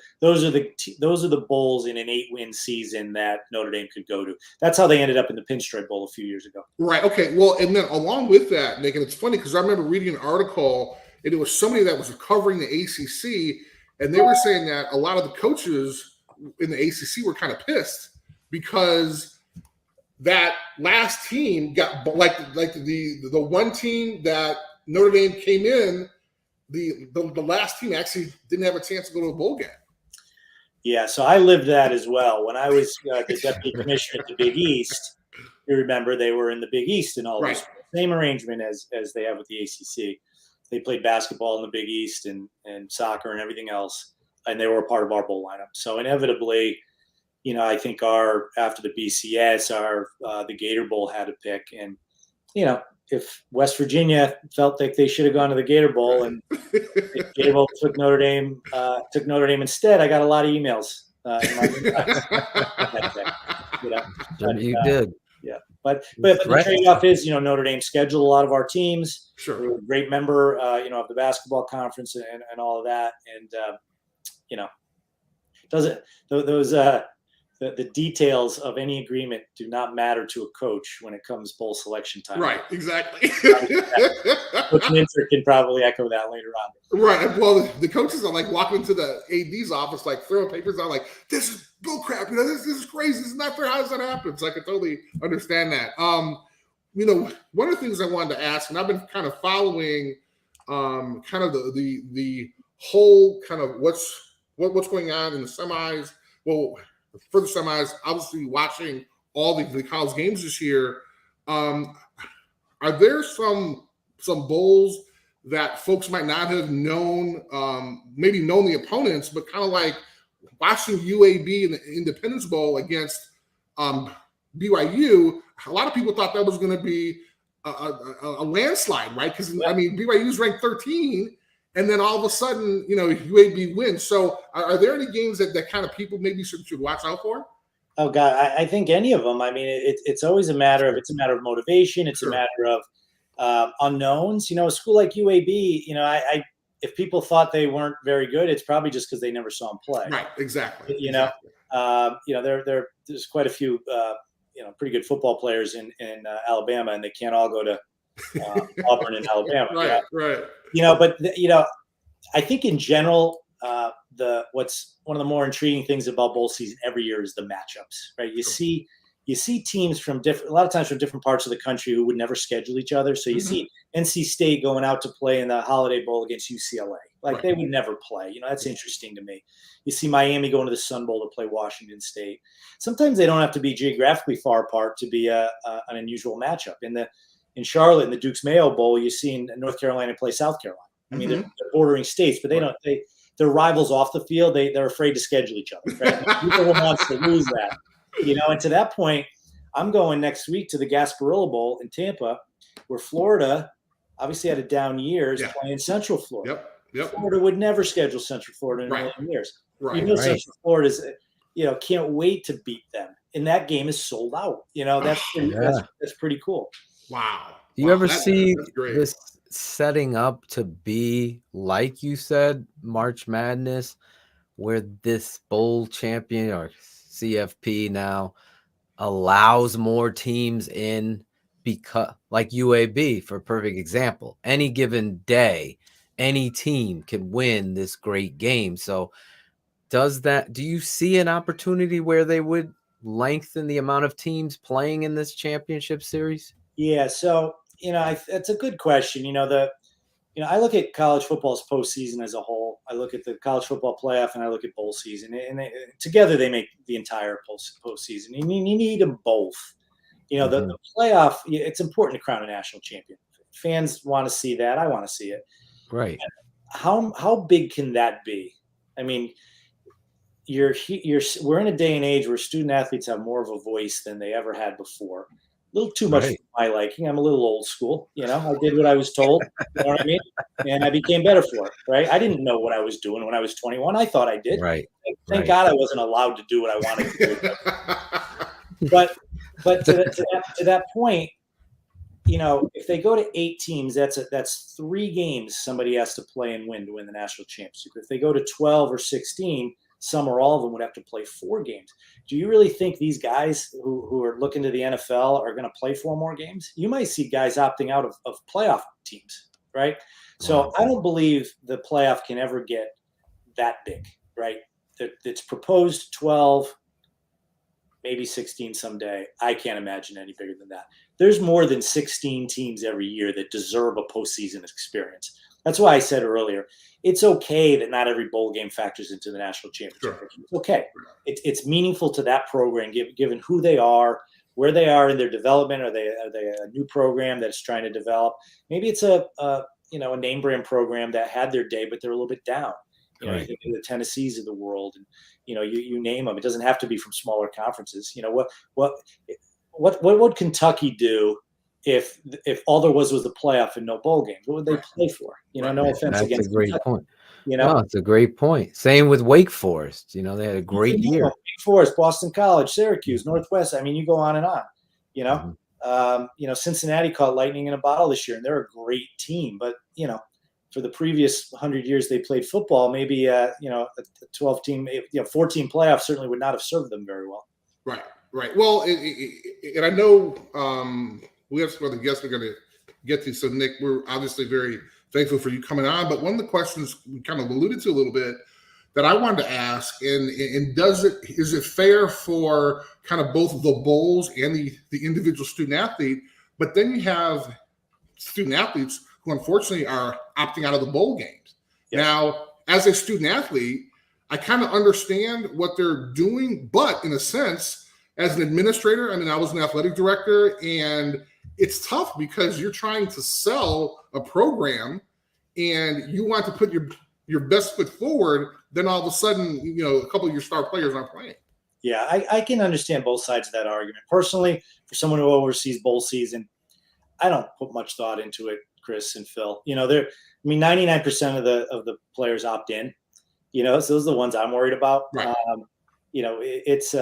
the bowls in an 8-win season that Notre Dame could go to. That's how they ended up in the Pinstripe Bowl a few years ago. Right. Okay. Well, and then along with that, Nick, and it's funny because I remember reading an article, and it was somebody that was covering the ACC, and they were saying that a lot of the coaches in the ACC were kind of pissed because that last team got like the one team that Notre Dame came in, the last team actually didn't have a chance to go to a bowl game. Yeah, so I lived that as well. When I was the deputy commissioner at the Big East, you remember they were in the Big East and all this. Same arrangement as they have with the ACC. They played basketball in the Big East and soccer and everything else, and they were a part of our bowl lineup. So inevitably, I think after the BCS, the Gator Bowl had to pick, and if West Virginia felt like they should have gone to the Gator Bowl and Gator Bowl took Notre Dame instead, I got a lot of emails. You did. Yeah. But the trade-off is, Notre Dame scheduled a lot of our teams. Sure. We were a great member, of the basketball conference and all of that. And, the details of any agreement do not matter to a coach when it comes bowl selection time. Right, exactly. Coach Minter can probably echo that later on. Right. Well, the coaches are like walking into the AD's office, like throwing papers out, like, this is bullcrap. This is crazy. This is not fair. How does that happen? So I can totally understand that. One of the things I wanted to ask, and I've been kind of following kind of the whole kind of what's going on in the semis. Well, for the semis, obviously watching all the college games this year, are there some bowls that folks might not have known, maybe known the opponents, but kind of like watching UAB in the Independence Bowl against BYU, a lot of people thought that was going to be a landslide, right? Because I mean, BYU's ranked 13, and then all of a sudden, UAB wins. So, are there any games that kind of people maybe should watch out for? Oh God, I think any of them. I mean, it's always a matter of motivation. It's a matter of unknowns. A school like UAB, if people thought they weren't very good, it's probably just because they never saw them play. Right. Exactly. There's quite a few pretty good football players in Alabama, and they can't all go to Auburn and Alabama. Right. But I think in general, what's one of the more intriguing things about bowl season every year is the matchups, right? You see teams from a lot of times from different parts of the country who would never schedule each other. So you see NC State going out to play in the Holiday Bowl against UCLA. They would never play. That's interesting to me. You see Miami going to the Sun Bowl to play Washington State. Sometimes they don't have to be geographically far apart to be an unusual matchup. In Charlotte, in the Duke's Mayo Bowl, you've seen North Carolina play South Carolina. I mean, they're bordering states, but they're rivals off the field. They're afraid to schedule each other. Right? People wants to lose that. And to that point, I'm going next week to the Gasparilla Bowl in Tampa, where Florida obviously had a down years playing Central Florida. Yep. Florida would never schedule Central Florida in a million years. Right. Central Florida's, can't wait to beat them. And that game is sold out. That's pretty cool. Wow. Do you ever see this setting up to be, like you said, March Madness, where this bowl champion or CFP now allows more teams in, because like UAB, for a perfect example, any given day, any team can win this great game. So do you see an opportunity where they would lengthen the amount of teams playing in this championship series? Yeah. So, it's a good question. I look at college football's postseason as a whole. I look at the college football playoff and I look at bowl season, and together they make the entire postseason. And you need them both. The playoff. It's important to crown a national champion. Fans want to see that. I want to see it. Right. How big can that be? I mean, we're in a day and age where student athletes have more of a voice than they ever had before. A little too much for my liking. I'm a little old school. I did what I was told. You know what I mean? And I became better for it. Right. I didn't know what I was doing when I was 21. I thought I did. Right. Thank God I wasn't allowed to do what I wanted to do. But to that point, if they go to 8 teams, that's 3 games somebody has to play and win to win the national championship. If they go to 12 or 16, some or all of them would have to play 4 games. Do you really think these guys who are looking to the NFL are going to play 4 more games? You might see guys opting out of playoff teams, right? So I don't believe the playoff can ever get that big, right? It's proposed 12, maybe 16 someday. I can't imagine any bigger than that. There's more than 16 teams every year that deserve a postseason experience. That's why I said earlier, it's okay that not every bowl game factors into the national championship. Sure. It's okay. It's meaningful to that program, given who they are, where they are in their development. Are they a new program that's trying to develop? Maybe it's a name brand program that had their day, but they're a little bit down. You think of the Tennessees of the world, and you name them. It doesn't have to be from smaller conferences. What would Kentucky do if all there was the playoff and no bowl games? What would they play for? No offense against. That's a great point. It's a great point. Same with Wake Forest. They had a great year. Wake Forest, Boston College, Syracuse, Northwest. I mean, you go on and on. Cincinnati caught lightning in a bottle this year, and they're a great team. But for the previous 100 years they played football, maybe a 12-team, 14 playoff certainly would not have served them very well. Right. Well, and I know we have some other guests we're going to get to. So, Nick, we're obviously very thankful for you coming on. But one of the questions we kind of alluded to a little bit that I wanted to ask, and is it fair for kind of both the bowls and the individual student athlete? But then you have student athletes who unfortunately are opting out of the bowl games. Yes. Now, as a student athlete, I kind of understand what they're doing, but in a sense, as an administrator, I mean, I was an athletic director, and it's tough because you're trying to sell a program and you want to put your best foot forward, then all of a sudden, a couple of your star players aren't playing. Yeah, I can understand both sides of that argument. Personally, for someone who oversees bowl season, I don't put much thought into it, Chris and Phil. 99% of the players opt in. So those are the ones I'm worried about. Right. It's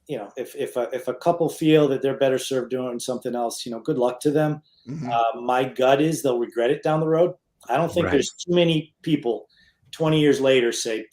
if a couple feel that they're better served doing something else, good luck to them. Mm-hmm. My gut is they'll regret it down the road. I don't think there's too many people 20 years later say,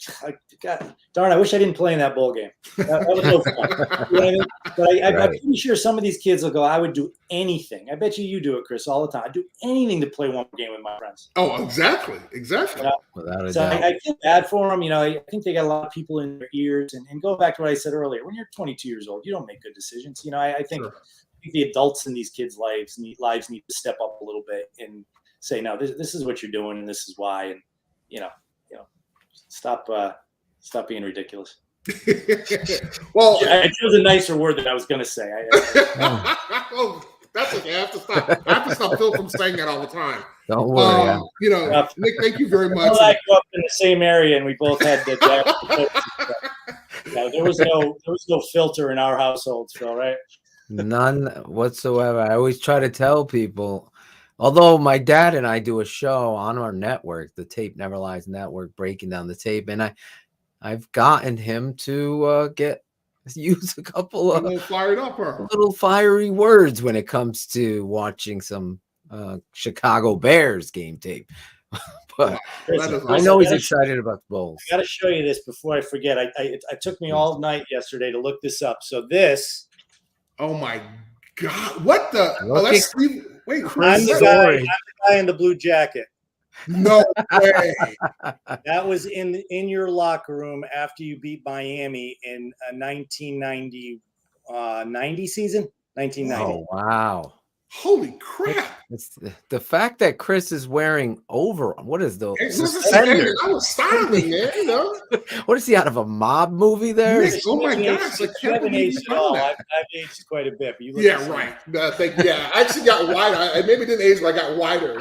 God, darn, I wish I didn't play in that bowl game. That was no fun. You know what I mean? But I'm pretty sure some of these kids will go, I would do anything. I bet you do it, Chris, all the time. I'd do anything to play one game with my friends. Oh, exactly. Without a So doubt. I feel bad for them. I think they got a lot of people in their ears. And go back to what I said earlier, when you're 22 years old, you don't make good decisions. I think the adults in these kids' lives need to step up a little bit and say, no, this is what you're doing and this is why. And, stop being ridiculous. Well, it was a nicer word than I was going to say. Oh, that's okay. I have to stop Phil from saying that all the time. Don't worry. Nick, thank you very much. I grew up in the same area, and we both had the there was no filter in our households, Phil, right? None whatsoever. I always try to tell people, although my dad and I do a show on our network, the Tape Never Lies Network, breaking down the tape, and I've gotten him to use a couple of little fiery words when it comes to watching some Chicago Bears game tape. But I know he's excited about the Bowls. I got to show you this before I forget. It took me all night yesterday to look this up. So this. Oh my God! What the? Let's see. Wait, I'm the guy in the blue jacket. No way. That was in your locker room after you beat Miami in a 1990 season. 1990. Oh wow! Holy crap! It's the fact that Chris is wearing what is the suspenders? I was styling, man. What is he out of a mob movie there? Nick, oh my gosh! I can't believe you done that. I've aged quite a bit, but you look right. I actually got wider. I maybe didn't age, but I got wider.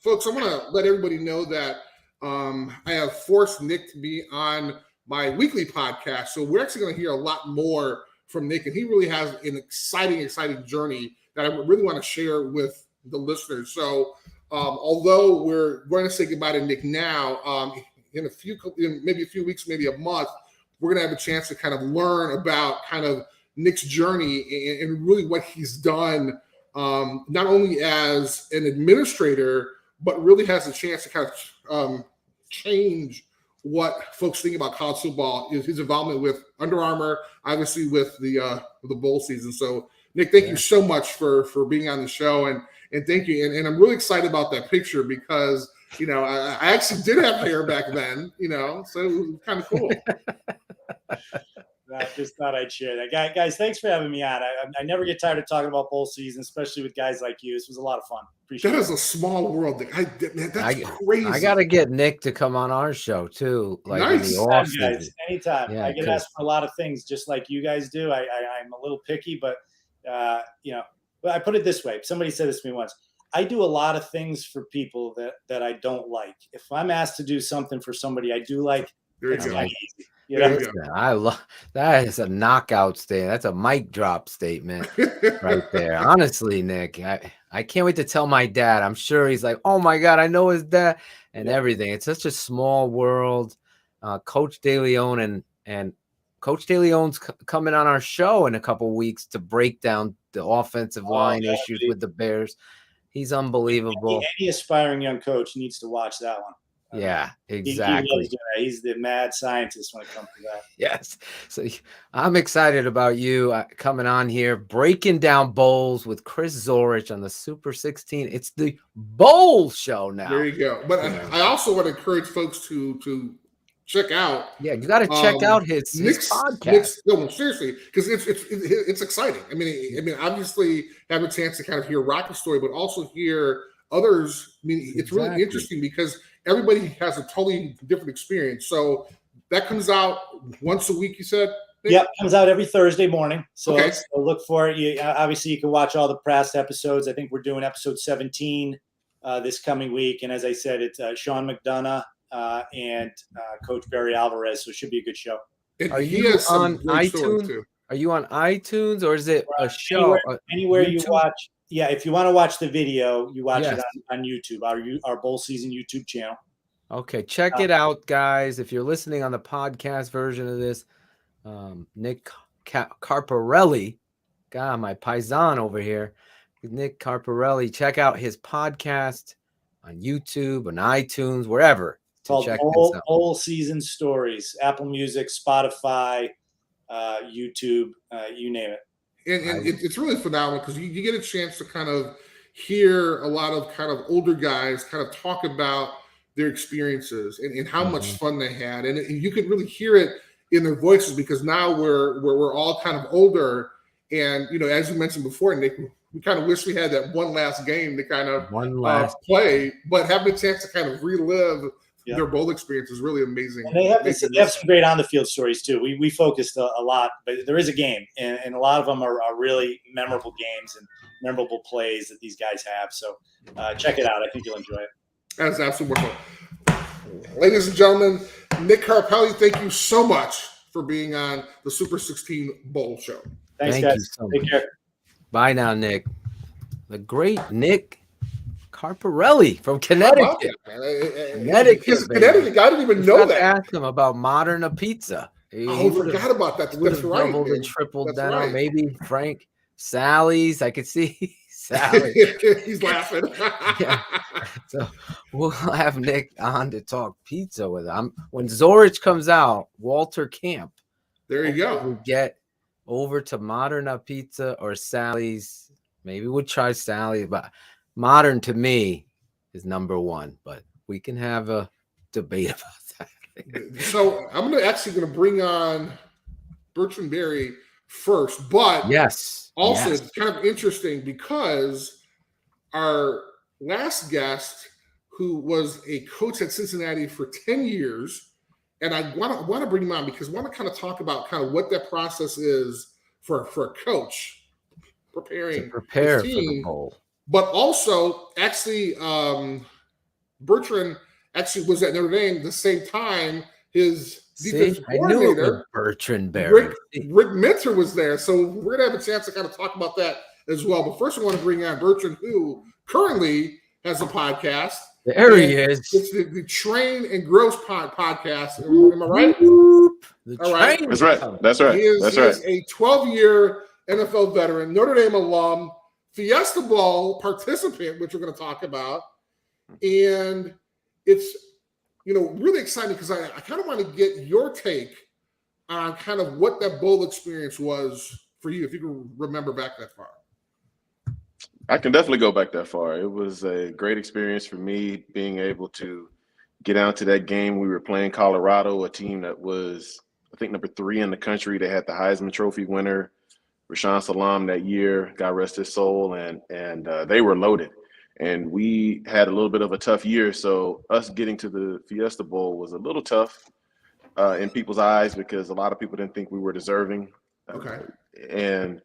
Folks, I want to let everybody know that I have forced Nick to be on my weekly podcast, so we're actually going to hear a lot more from Nick, and he really has an exciting journey that I really want to share with the listeners. So, although we're going to say goodbye to Nick now, in maybe a few weeks, maybe a month, we're going to have a chance to kind of learn about kind of Nick's journey and really what he's done, not only as an administrator, but really has a chance to kind of change what folks think about college football, is his involvement with Under Armour, obviously with the bowl season. So, Nick, thank you so much for being on the show, and thank you. And I'm really excited about that picture because I actually did have hair back then, so it was kind of cool. I just thought I'd share that. Guys, thanks for having me on. I never get tired of talking about bowl season, especially with guys like you. This was a lot of fun. Appreciate that it. That is a small world. That's crazy. I got to get Nick to come on our show, too. Nice. In the off season. Guys, anytime. Yeah, I get asked for a lot of things, just like you guys do. I'm a little picky, but, but I put it this way. Somebody said this to me once. I do a lot of things for people that I don't like. If I'm asked to do something for somebody I do like, it's not easy. I love that. Is a knockout statement. That's a mic drop statement right there. Honestly, Nick, I can't wait to tell my dad. I'm sure he's like, oh my God, I know his dad and everything. It's such a small world. Coach DeLeon and Coach DeLeon's coming on our show in a couple weeks to break down the offensive line issues with the Bears. He's unbelievable. Any aspiring young coach needs to watch that one. Yeah, exactly. He's the mad scientist when it comes to that. Yes. So I'm excited about you coming on here, breaking down bowls with Chris Zorich on the Super 16. It's the bowl show now. There you go. But I also want to encourage folks to check out. Yeah, you got to check out his podcast. No, seriously, because it's exciting. I mean, obviously have a chance to kind of hear Rocky's story, but also hear others. I mean, it's really interesting because everybody has a totally different experience. So that comes out once a week, you said? Yep, comes out every Thursday morning. So look for it. Obviously, you can watch all the past episodes. I think we're doing episode 17 this coming week. And as I said, it's Sean McDonough and Coach Barry Alvarez. So it should be a good show. Are you on iTunes? Are you on iTunes, or is it a show? Anywhere you watch. Yeah, if you want to watch the video, you watch it on YouTube, our bowl season YouTube channel. Okay, check it out, guys. If you're listening on the podcast version of this, Nick Carparelli, God, my paisan over here, Nick Carparelli, check out his podcast on YouTube, on iTunes, wherever. Called Bowl Season Stories, Apple Music, Spotify, YouTube, you name it. And it's really phenomenal because you get a chance to kind of hear a lot of kind of older guys kind of talk about their experiences and how much fun they had. And you can really hear it in their voices because now we're all kind of older. And, as you mentioned before, Nick, we kind of wish we had that one last game to kind of play, but having a chance to kind of relive their bowl experience is really amazing. And they have some great on the field stories too. We focused a lot, but there is a game, and a lot of them are really memorable games and memorable plays that these guys have. So check it out. I think you'll enjoy it. That's absolutely wonderful. Ladies and gentlemen, Nick Carpelli, thank you so much for being on the Super 16 Bowl Show. Thanks, Thank guys. you so Take much. care. Bye now, Nick. The great Nick Carparelli from Connecticut. Connecticut. I didn't even know that. Ask him about Modern Pizza. I forgot about that. That's right. Doubled and tripled That's down. right. Maybe Frank Sally's. I could see Sally. He's laughing. Yeah. So we'll have Nick on to talk pizza with him. When Zorich comes out, Walter Camp. There you go. We'll get over to Modern Pizza or Sally's. Maybe we'll try Sally, but Modern to me is number one. But we can have a debate about that. So I'm actually going to bring on Bertrand Berry first, but also it's kind of interesting because our last guest, who was a coach at Cincinnati for 10 years, and I want to bring him on because I want to kind of talk about kind of what that process is for a coach prepare his team, for the bowl. But also actually Bertrand actually was at Notre Dame the same time his defensive coordinator, Bertrand Berry. Rick Minter was there. So we're going to have a chance to kind of talk about that as well. But first I want to bring on Bertrand, who currently has a podcast. There he is. It's the Train and Gross podcast. Am I right? All right. That's right. That's right. He is a 12-year NFL veteran, Notre Dame alum, Fiesta Bowl participant, which we're going to talk about. And it's, really exciting because I kind of want to get your take on kind of what that bowl experience was for you, if you can remember back that far. I can definitely go back that far. It was a great experience for me being able to get down to that game. We were playing Colorado, a team that was, I think, number 3 in the country. They had the Heisman Trophy winner, Rashaan Salam, that year, God rest his soul, and they were loaded. And we had a little bit of a tough year, so us getting to the Fiesta Bowl was a little tough in people's eyes because a lot of people didn't think we were deserving. Okay. And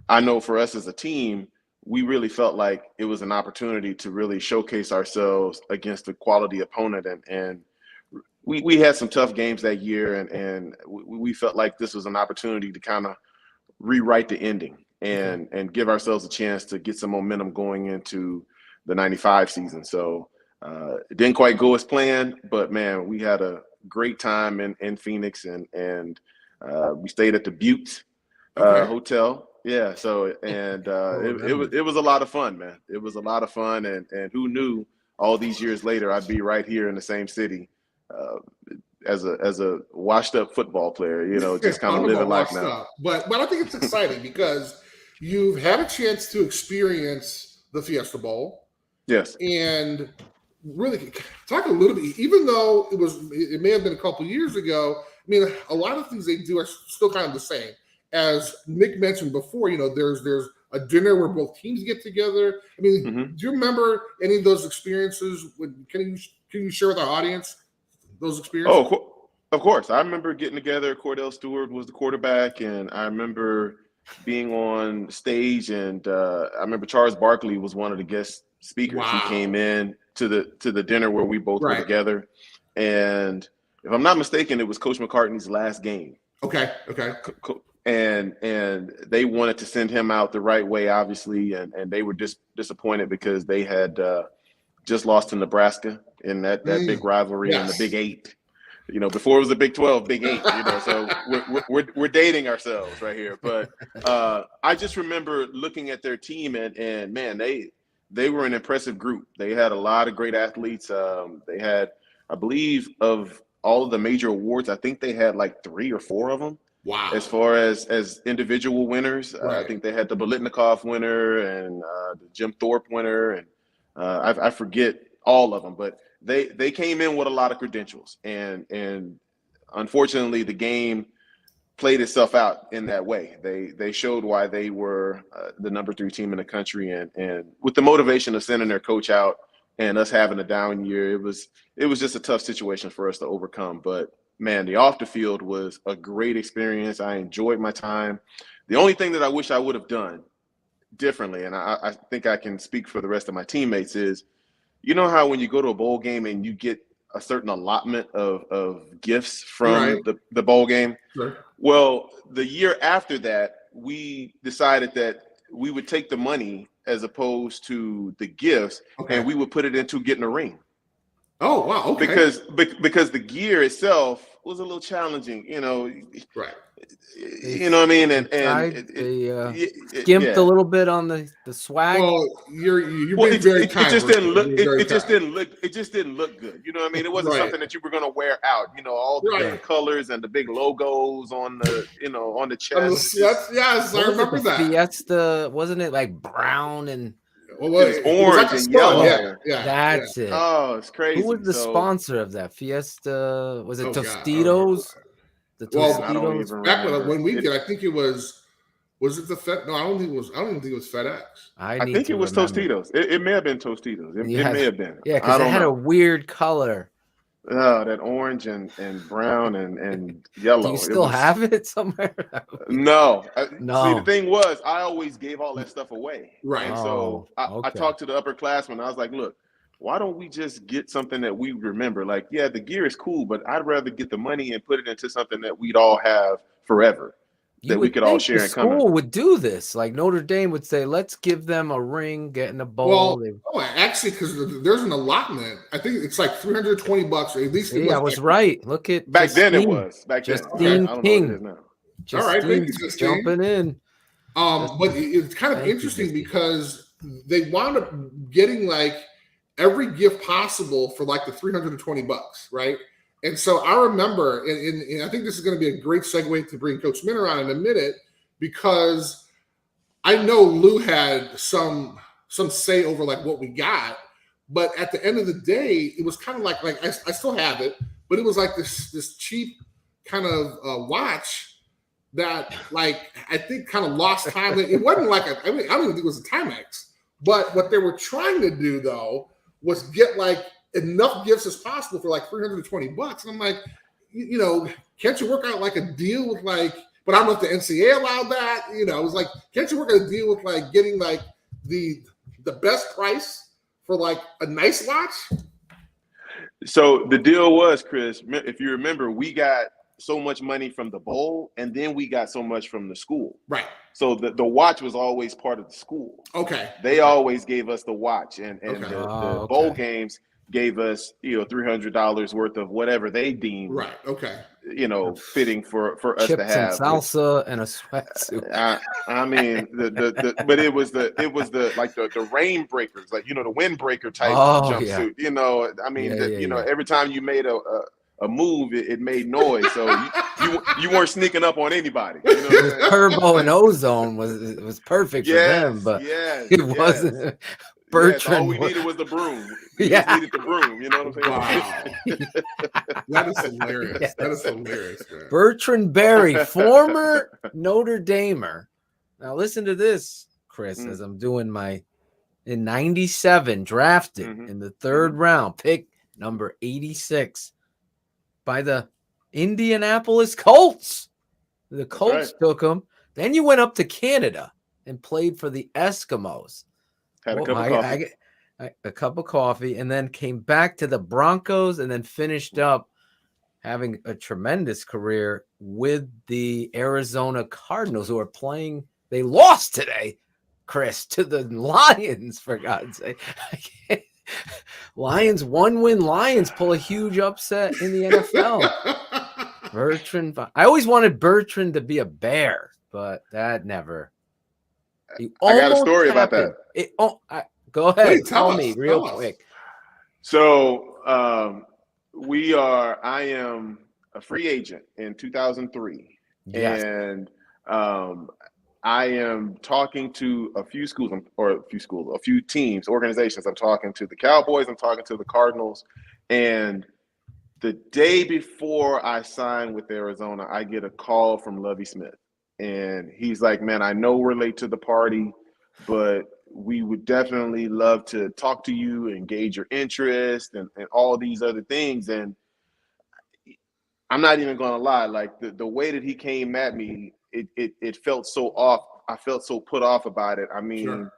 I know for us as a team, we really felt like it was an opportunity to really showcase ourselves against a quality opponent. And we had some tough games that year, and we felt like this was an opportunity to kind of rewrite the ending and give ourselves a chance to get some momentum going into the 95 season. So it didn't quite go as planned, but man, we had a great time in Phoenix, and we stayed at the Butte Hotel. Yeah. So, and it was a lot of fun, man. It was a lot of fun. And who knew all these years later, I'd be right here in the same city as a washed up football player, just kind of living life now. But I think it's exciting because you've had a chance to experience the Fiesta Bowl. Yes. And really talk a little bit, even though it may have been a couple years ago, I mean, a lot of things they do are still kind of the same. As Nick mentioned before, there's a dinner where both teams get together. I mean, do you remember any of those experiences? Can you share with our audience those experiences? Oh, of course. I remember getting together. Cordell Stewart was the quarterback, and I remember being on stage, and I remember Charles Barkley was one of the guest speakers. Wow. He came in to the dinner where we both were Right. together, and if I'm not mistaken, it was Coach McCartney's last game. Okay. And they wanted to send him out the right way, obviously, and they were disappointed because they had just lost to Nebraska in that big rivalry in the Big 8. You know, before it was the Big 12, Big 8. You know, so we're dating ourselves right here. But I just remember looking at their team and man, they were an impressive group. They had a lot of great athletes. They had, I believe, of all of the major awards, I think they had like 3 or 4 of them. Wow. As far as individual winners, Right. I think they had the Bolitnikoff winner and the Jim Thorpe winner, and I forget all of them, but they came in with a lot of credentials, and unfortunately the game played itself out in that way. They showed why they were the number 3 team in the country, and with the motivation of sending their coach out and us having a down year, it was just a tough situation for us to overcome. But man, the off the field was a great experience. I enjoyed my time. The only thing that I wish I would have done differently, and I think I can speak for the rest of my teammates, is, you know how when you go to a bowl game and you get a certain allotment of gifts from the bowl game? Sure. Well, the year after that, we decided that we would take the money as opposed to the gifts, and we would put it into getting a ring. Oh, wow. Okay. Because the gear itself was a little challenging, you know. Right. You know what I mean? And they skimped a little bit on the swag. Well, you're being very kind. It just didn't look. It just didn't look good. You know what I mean? It wasn't something that you were gonna wear out. You know, all the different colors and the big logos on the on the chest. Yes, I remember that. Fiesta, wasn't it like brown and? Well, it was orange and yellow. Yeah, that's it. Oh, it's crazy. Who was the sponsor of that? Fiesta? Was it Tostitos? I don't even back when we did, I think it was it the Fed? No, I don't think it was FedEx. I think it was Tostitos. It may have been Tostitos. It may have been. Yeah, because it had a weird color. Oh, that orange and brown and yellow. Do you still have it somewhere? No. No. See, the thing was, I always gave all that stuff away. Right. So I talked to the upperclassmen. I was like, look, why don't we just get something that we remember? Like, yeah, the gear is cool, but I'd rather get the money and put it into something that we'd all have forever, that we could all share in common. School would do this. Like Notre Dame would say, let's give them a ring, get in a bowl. Actually, because there's an allotment. I think it's like $320, or at least. I was right. Look at back then. It was back then. Justine King. All right, thank you, Justine. Jumping in. But it's kind of interesting because they wound up getting like every gift possible for like the $320, right? And so I remember, and I think this is going to be a great segue to bring Coach Minner on in a minute, because I know Lou had some say over like what we got, but at the end of the day, it was kind of like I still have it, but it was like this cheap kind of watch that like I think kind of lost time. It wasn't like I don't even think it was a Timex, but what they were trying to do though was get like enough gifts as possible for like $320. And I'm like, you know, can't you work out like a deal with like, but I don't know if the NCAA allowed that. You know, it was like, can't you work out a deal with like getting like the best price for like a nice watch? So the deal was, Chris, if you remember, we got so much money from the bowl, and then we got so much from the school. Right. So the watch was always part of the school. Okay. They always gave us the watch, and the bowl games gave us, you know, $300 worth of whatever they deemed, right. Okay. You know, fitting for us Chips to have. And salsa and a sweatsuit. I mean, but it was the like the rain breakers, like, you know, the windbreaker type jumpsuit. Yeah. You know, I mean, you know, every time you made a move, it made noise. So you weren't sneaking up on anybody. You know what I'm saying? Turbo and Ozone was perfect for them, but it wasn't. Bertrand. All we needed was the broom. We just needed the broom. You know what I'm saying? Wow. That is hilarious. Yes. That is hilarious, man. Bertrand Berry, former Notre Damer. Now listen to this, Chris, as I'm doing in 97, drafted in the 3rd round, pick number 86 by the Indianapolis Colts. The Colts took him. Then you went up to Canada and played for the Eskimos. Had a cup of coffee. a cup of coffee, and then came back to the Broncos, and then finished up having a tremendous career with the Arizona Cardinals, who are playing. They lost today, Chris, to the Lions, for God's sake. Lions, 1-win Lions pull a huge upset in the NFL. Bertrand. I always wanted Bertrand to be a Bear, but that never. I got a story about that. Go ahead. Wait, tell me real quick. So I am a free agent in 2003. Yes. And I am talking to a few teams, organizations. I'm talking to the Cowboys, I'm talking to the Cardinals. And the day before I signed with Arizona, I get a call from Lovie Smith. And he's like, man, I know we're late to the party, but we would definitely love to talk to you and gauge your interest and all these other things. And I'm not even going to lie, like the way that he came at me, it felt so off. I felt so put off about it. I mean, sure.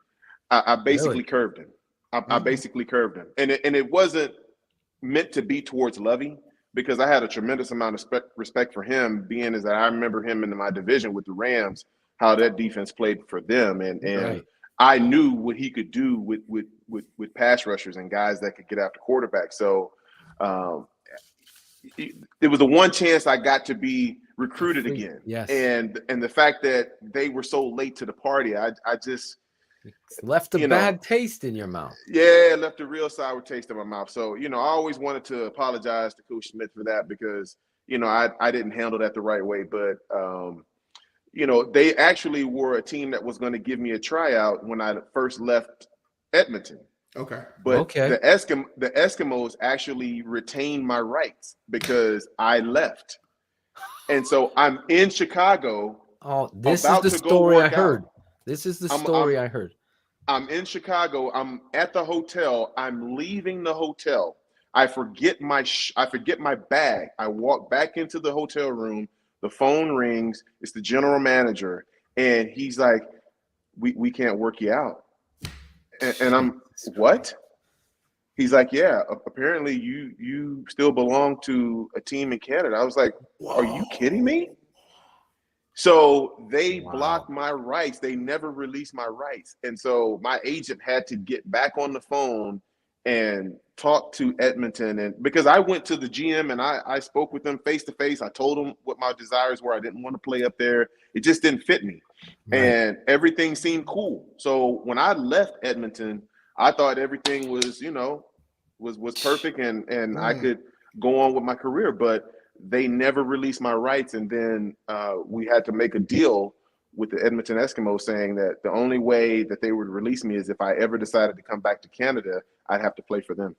I basically curved him. I basically curved him. And it wasn't meant to be towards Lovie, because I had a tremendous amount of respect for him, being as that I remember him in my division with the Rams, how that defense played for them. And right. I knew what he could do with pass rushers and guys that could get after quarterbacks. So it was the one chance I got to be recruited again. Yes. And the fact that they were so late to the party, I just left a bad taste in your mouth. Yeah, it left a real sour taste in my mouth. So, I always wanted to apologize to Coach Smith for that, because, I didn't handle that the right way. But, they actually were a team that was going to give me a tryout when I first left Edmonton. Okay. But the Eskimos actually retained my rights because I left. And so I'm in Chicago. Oh, this is the story I heard. This is the story I heard. I'm in Chicago. I'm at the hotel. I'm leaving the hotel. I forget my bag. I walk back into the hotel room. The phone rings. It's the general manager, and he's like, "We can't work you out." And I'm, what? He's like, "Yeah, apparently you still belong to a team in Canada." I was like, "Are you kidding me?" So they blocked my rights. They never released my rights. And so my agent had to get back on the phone and talk to Edmonton. And because I went to the GM and I spoke with them face to face, I told them what my desires were. I didn't want to play up there. It just didn't fit me. Right. And everything seemed cool. So when I left Edmonton, I thought everything was, was perfect and I could go on with my career. But they never released my rights, and then we had to make a deal with the Edmonton Eskimos saying that the only way that they would release me is if I ever decided to come back to Canada, I'd have to play for them.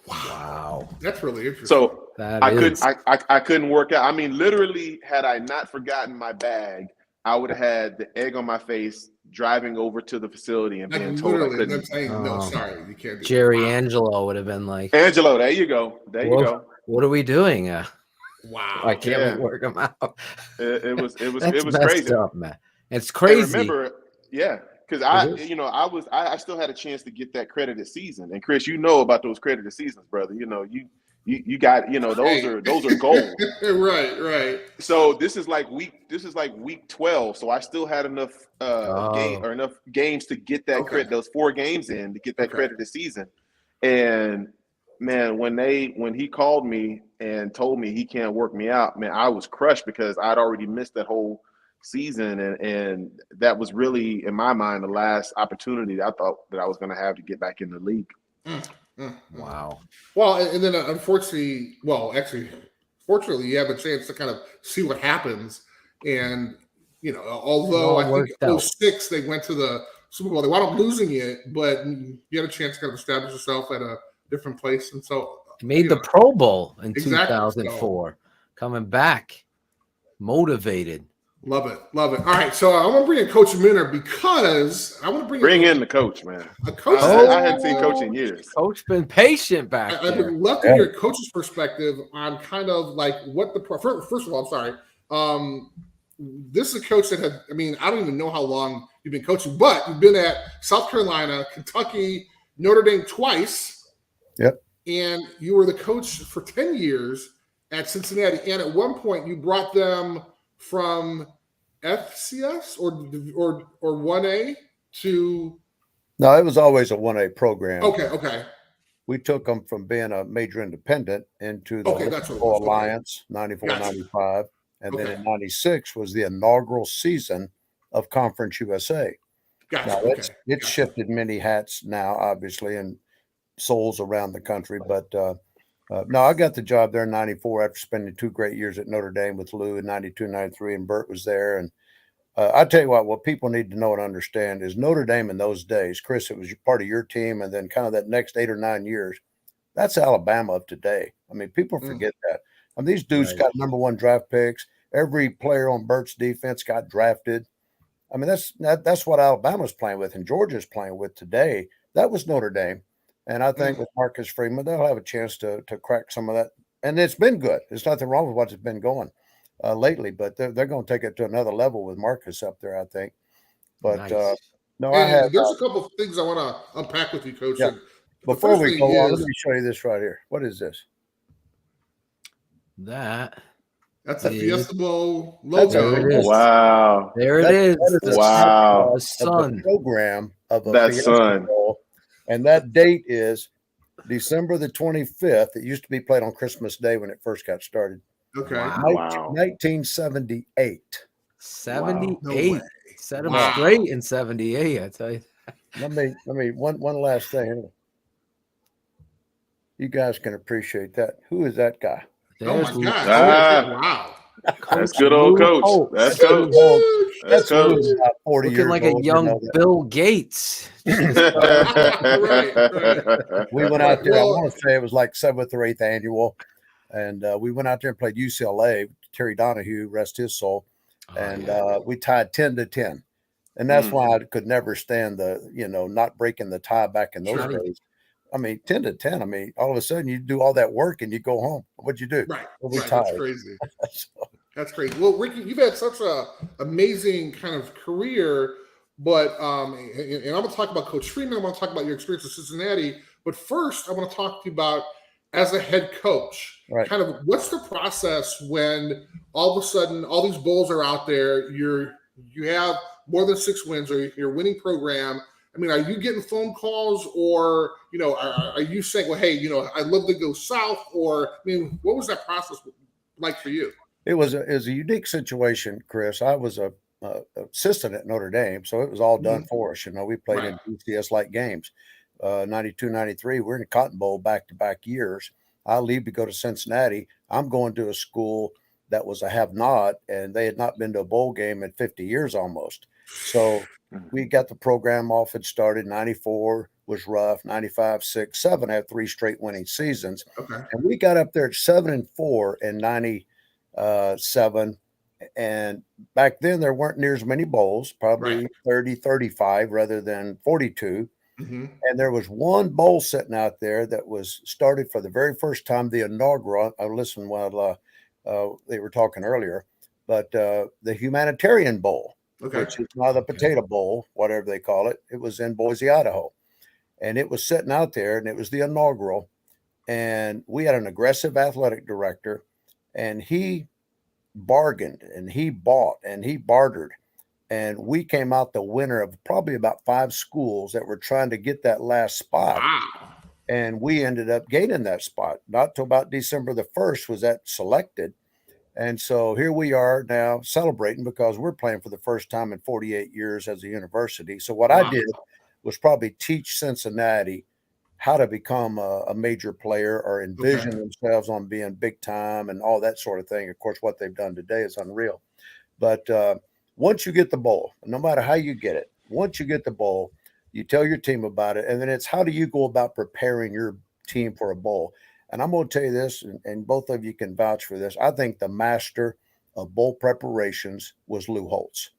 Wow. That's really interesting. So I couldn't work out. I mean, literally, had I not forgotten my bag, I would have had the egg on my face driving over to the facility and being told I couldn't. No, sorry, you can't do Jerry Angelo would have been like, Angelo, there you go. There you go. What are we doing? Wow! I can't work them out. It was crazy, up, man. It's crazy. I remember, because I still had a chance to get that credited season. And Chris, about those credited seasons, brother. You got those are gold. Right. So this is like week 12. So I still had enough enough games to get that credit. Those 4 games in to get that credited season. And man, when he called me and told me he can't work me out, man, I was crushed because I'd already missed that whole season, and that was really, in my mind, the last opportunity I thought that I was going to have to get back in the league. Wow. Well, and then unfortunately, fortunately, you have a chance to kind of see what happens. And although I think in 2006 they went to the Super Bowl, they wound up losing it, but you had a chance to kind of establish yourself at a different place, and so made the Pro Bowl in 2004, coming back motivated. Love it. All right, so I want to bring in Coach Minner because I want to bring in the coach, man. A coach. I hadn't seen Coach in years. Coach been patient back there. I'd love to hear Coach's perspective on kind of like what first of all, I'm sorry. This is a coach that I don't even know how long you've been coaching, but you've been at South Carolina, Kentucky, Notre Dame twice. Yep. And you were the coach for 10 years at Cincinnati. And at one point, you brought them from FCS or 1A to. No, it was always a 1A program. Okay. We took them from being a major independent into the that's what it was. Alliance, 94, 95. And then in 96 was the inaugural season of Conference USA. Now, it's shifted many hats now, obviously, and souls around the country. But no, I got the job there in 94 after spending 2 great years at Notre Dame with Lou in 92, 93, and Bert was there. And I tell you what people need to know and understand is Notre Dame in those days, Chris, it was part of your team, and then kind of that next 8 or 9 years, that's Alabama of today. I mean, people forget that. I mean, these dudes got #1 draft picks. Every player on Bert's defense got drafted. I mean, that's what Alabama's playing with and Georgia's playing with today. That was Notre Dame. And I think with Marcus Freeman, they'll have a chance to crack some of that. And it's been good. There's nothing wrong with what's been going lately, but they're going to take it to another level with Marcus up there, I think. But Nice. There's a couple of things I want to unpack with you, Coach. Yeah. Before we go on, let me show you this right here. What is this? That's a Fiesta Bowl logo. There it is. Wow. There it is. Wow. The sun. The program of a That Fiesta sun. Bowl. And that date is December the 25th. It used to be played on Christmas Day when it first got started. Okay. Wow. 1978. 78. No way. Set them straight in 78, I tell you. Let me one last thing. You guys can appreciate that. Who is that guy? There's Oh my God. Ah. Wow. That's good old coach. That's coach. That's coach. About 40 looking years like a old, young Bill Gates. Right. We went out there. I want to say it was like 7th or 8th annual, and we went out there and played UCLA. Terry Donahue, rest his soul, and we tied 10-10, and that's why I could never stand the not breaking the tie back in those days. I mean, 10-10. I mean, all of a sudden you do all that work and you go home. What'd you do? Right. Well, we That's tied. crazy. That's crazy. Well, Ricky, you've had such a amazing kind of career, but and I'm going to talk about Coach Freeman. I want to talk about your experience at Cincinnati. But first, I want to talk to you about as a head coach. Right. Kind of what's the process when all of a sudden all these bowls are out there? You have more than 6 wins, or you're a winning program. I mean, are you getting phone calls, or are you saying, well, hey, I'd love to go south? Or I mean, what was that process like for you? It was a unique situation, Chris. I was a assistant at Notre Dame, so it was all done for us. We played in BCS-like games. 92, 93, we're in the Cotton Bowl back-to-back years. I leave to go to Cincinnati. I'm going to a school that was a have-not, and they had not been to a bowl game in 50 years almost. So we got the program off and started. 94 was rough. 95, 6, 7 had 3 straight winning seasons. Okay. And we got up there at 7-4 in 97. And back then there weren't near as many bowls, probably 30, 35 rather than 42. Mm-hmm. And there was one bowl sitting out there that was started for the very first time, the inaugural. I listened while they were talking earlier, but the Humanitarian Bowl, which is now the Potato Bowl, whatever they call it. It was in Boise, Idaho. And it was sitting out there, and it was the inaugural. And we had an aggressive athletic director, and he bargained, and he bought, and he bartered. And we came out the winner of probably about 5 schools that were trying to get that last spot. Wow. And we ended up gaining that spot. Not till about December the 1st was that selected. And so here we are now celebrating because we're playing for the first time in 48 years as a university. So what I did was probably teach Cincinnati how to become a major player or envision themselves on being big time and all that sort of thing. Of course, what they've done today is unreal. But once you get the bowl, no matter how you get it, once you get the bowl, you tell your team about it. And then it's how do you go about preparing your team for a bowl? And I'm going to tell you this, and both of you can vouch for this. I think the master of bowl preparations was Lou Holtz.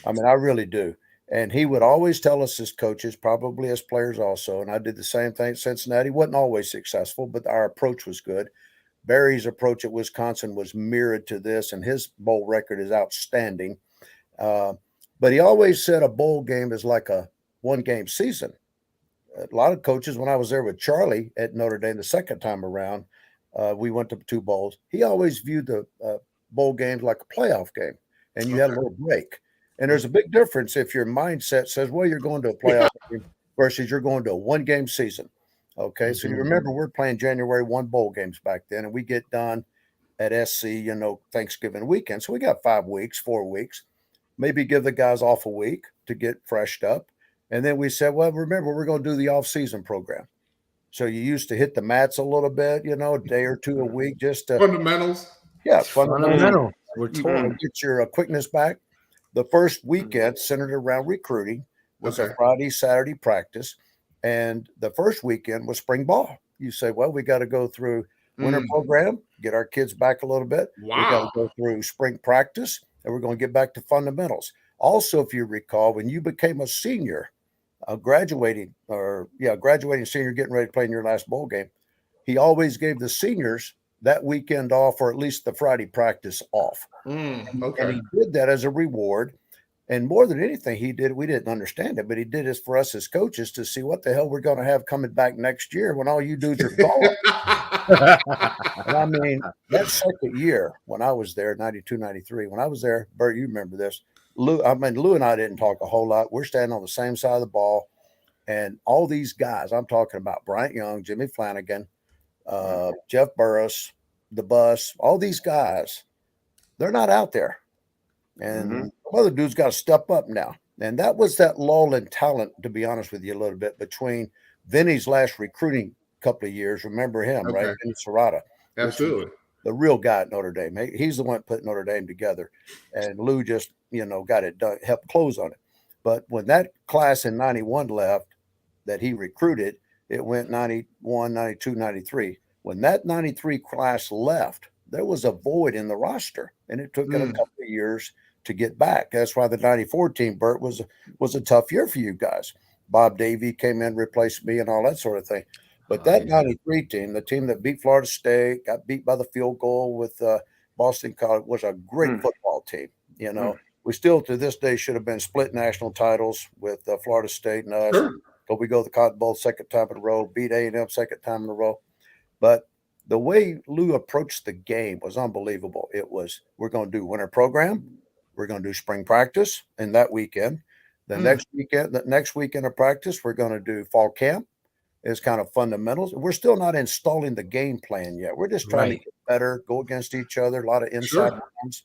I mean, I really do. And he would always tell us as coaches, probably as players also, and I did the same thing at Cincinnati. Wasn't always successful, but our approach was good. Barry's approach at Wisconsin was mirrored to this, and his bowl record is outstanding. But he always said a bowl game is like a one-game season. a lot of coaches, when I was there with Charlie at Notre Dame the second time around, we went to 2 bowls. He always viewed the bowl games like a playoff game, and you had a little break. And there's a big difference if your mindset says, well, you're going to a playoff game versus you're going to a 1-game season. Okay, so you remember we're playing January 1 bowl games back then, and we get done at SC, Thanksgiving weekend. So we got 5 weeks, 4 weeks, maybe give the guys off a week to get freshed up. And then we said, well, remember, we're going to do the off-season program. So you used to hit the mats a little bit, a day or 2 a week, just to Fundamentals. Yeah, fundamental. We're You told. want to get your quickness back. The first weekend centered around recruiting was a Friday, Saturday practice. And the first weekend was spring ball. You say, well, we got to go through winter program, get our kids back a little bit. Wow. We got to go through spring practice, and we're going to get back to fundamentals. Also, if you recall, when you became a senior, graduating senior, getting ready to play in your last bowl game, he always gave the seniors that weekend off, or at least the Friday practice off. And he did that as a reward. And more than anything, we didn't understand it, but he did it for us as coaches to see what the hell we're going to have coming back next year when all you dudes are gone. And I mean, that second year when I was there, 92, 93, when I was there, Bert, you remember this. Lou and I didn't talk a whole lot. We're standing on the same side of the ball. And all these guys, I'm talking about Bryant Young, Jimmy Flanagan, Jeff Burris, the bus, all these guys, they're not out there. And some other dudes got to step up now. And that was that lull in talent, to be honest with you, a little bit between Vinny's last recruiting couple of years. Remember him, right? Vinny Serrata. Absolutely. The real guy at Notre Dame. He's the one that put Notre Dame together. And Lou just, got it done, helped close on it. But when that class in 91 left that he recruited, it went 91, 92, 93. When that 93 class left, there was a void in the roster, and it took it a couple of years to get back. That's why the 94 team, Bert, was a tough year for you guys. Bob Davey came in, replaced me, and all that sort of thing. But that 93 team, the team that beat Florida State, got beat by the field goal with Boston College, was a great football team. We still to this day should have been split national titles with Florida State and us. But we go to the Cotton Bowl second time in a row, beat A&M second time in a row. But the way Lou approached the game was unbelievable. It was, we're going to do winter program, we're going to do spring practice in that weekend. The next weekend of practice, we're going to do fall camp. It's kind of fundamentals. We're still not installing the game plan yet. We're just trying to get better, go against each other, a lot of inside runs.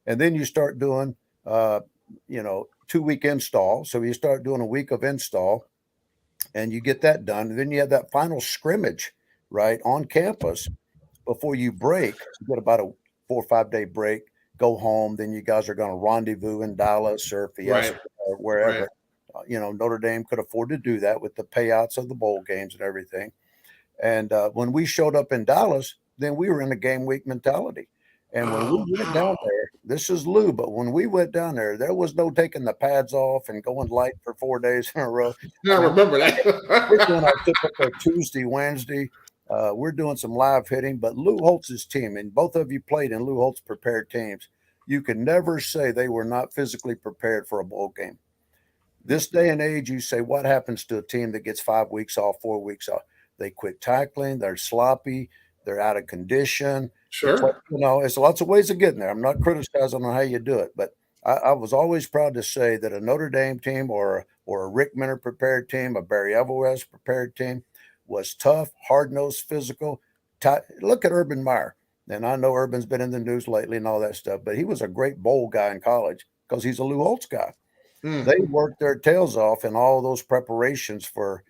And then you start doing, 2-week install. So you start doing a week of install and you get that done. And then you have that final scrimmage, right, on campus before you break. You get about a 4 or 5 day break, go home. Then you guys are going to rendezvous in Dallas or Fiesta or wherever. Notre Dame could afford to do that with the payouts of the bowl games and everything. And when we showed up in Dallas, then we were in a game week mentality. And when we went down there, this is Lou, but when we went down there was no taking the pads off and going light for 4 days in a row. Yeah, I remember that. We're doing our typical Tuesday, Wednesday. We're doing some live hitting, but Lou Holtz's team, and both of you played in Lou Holtz prepared teams. You can never say they were not physically prepared for a bowl game. This day and age, you say, what happens to a team that gets 5 weeks off, 4 weeks off? They quit tackling. They're sloppy. They're out of condition. Sure. It's lots of ways of getting there. I'm not criticizing on how you do it, but I was always proud to say that a Notre Dame team or a Rick Minter prepared team, a Barry Evilwest prepared team was tough, hard-nosed, physical. Look at Urban Meyer. And I know Urban's been in the news lately and all that stuff, but he was a great bowl guy in college because he's a Lou Holtz guy. They worked their tails off in all those preparations for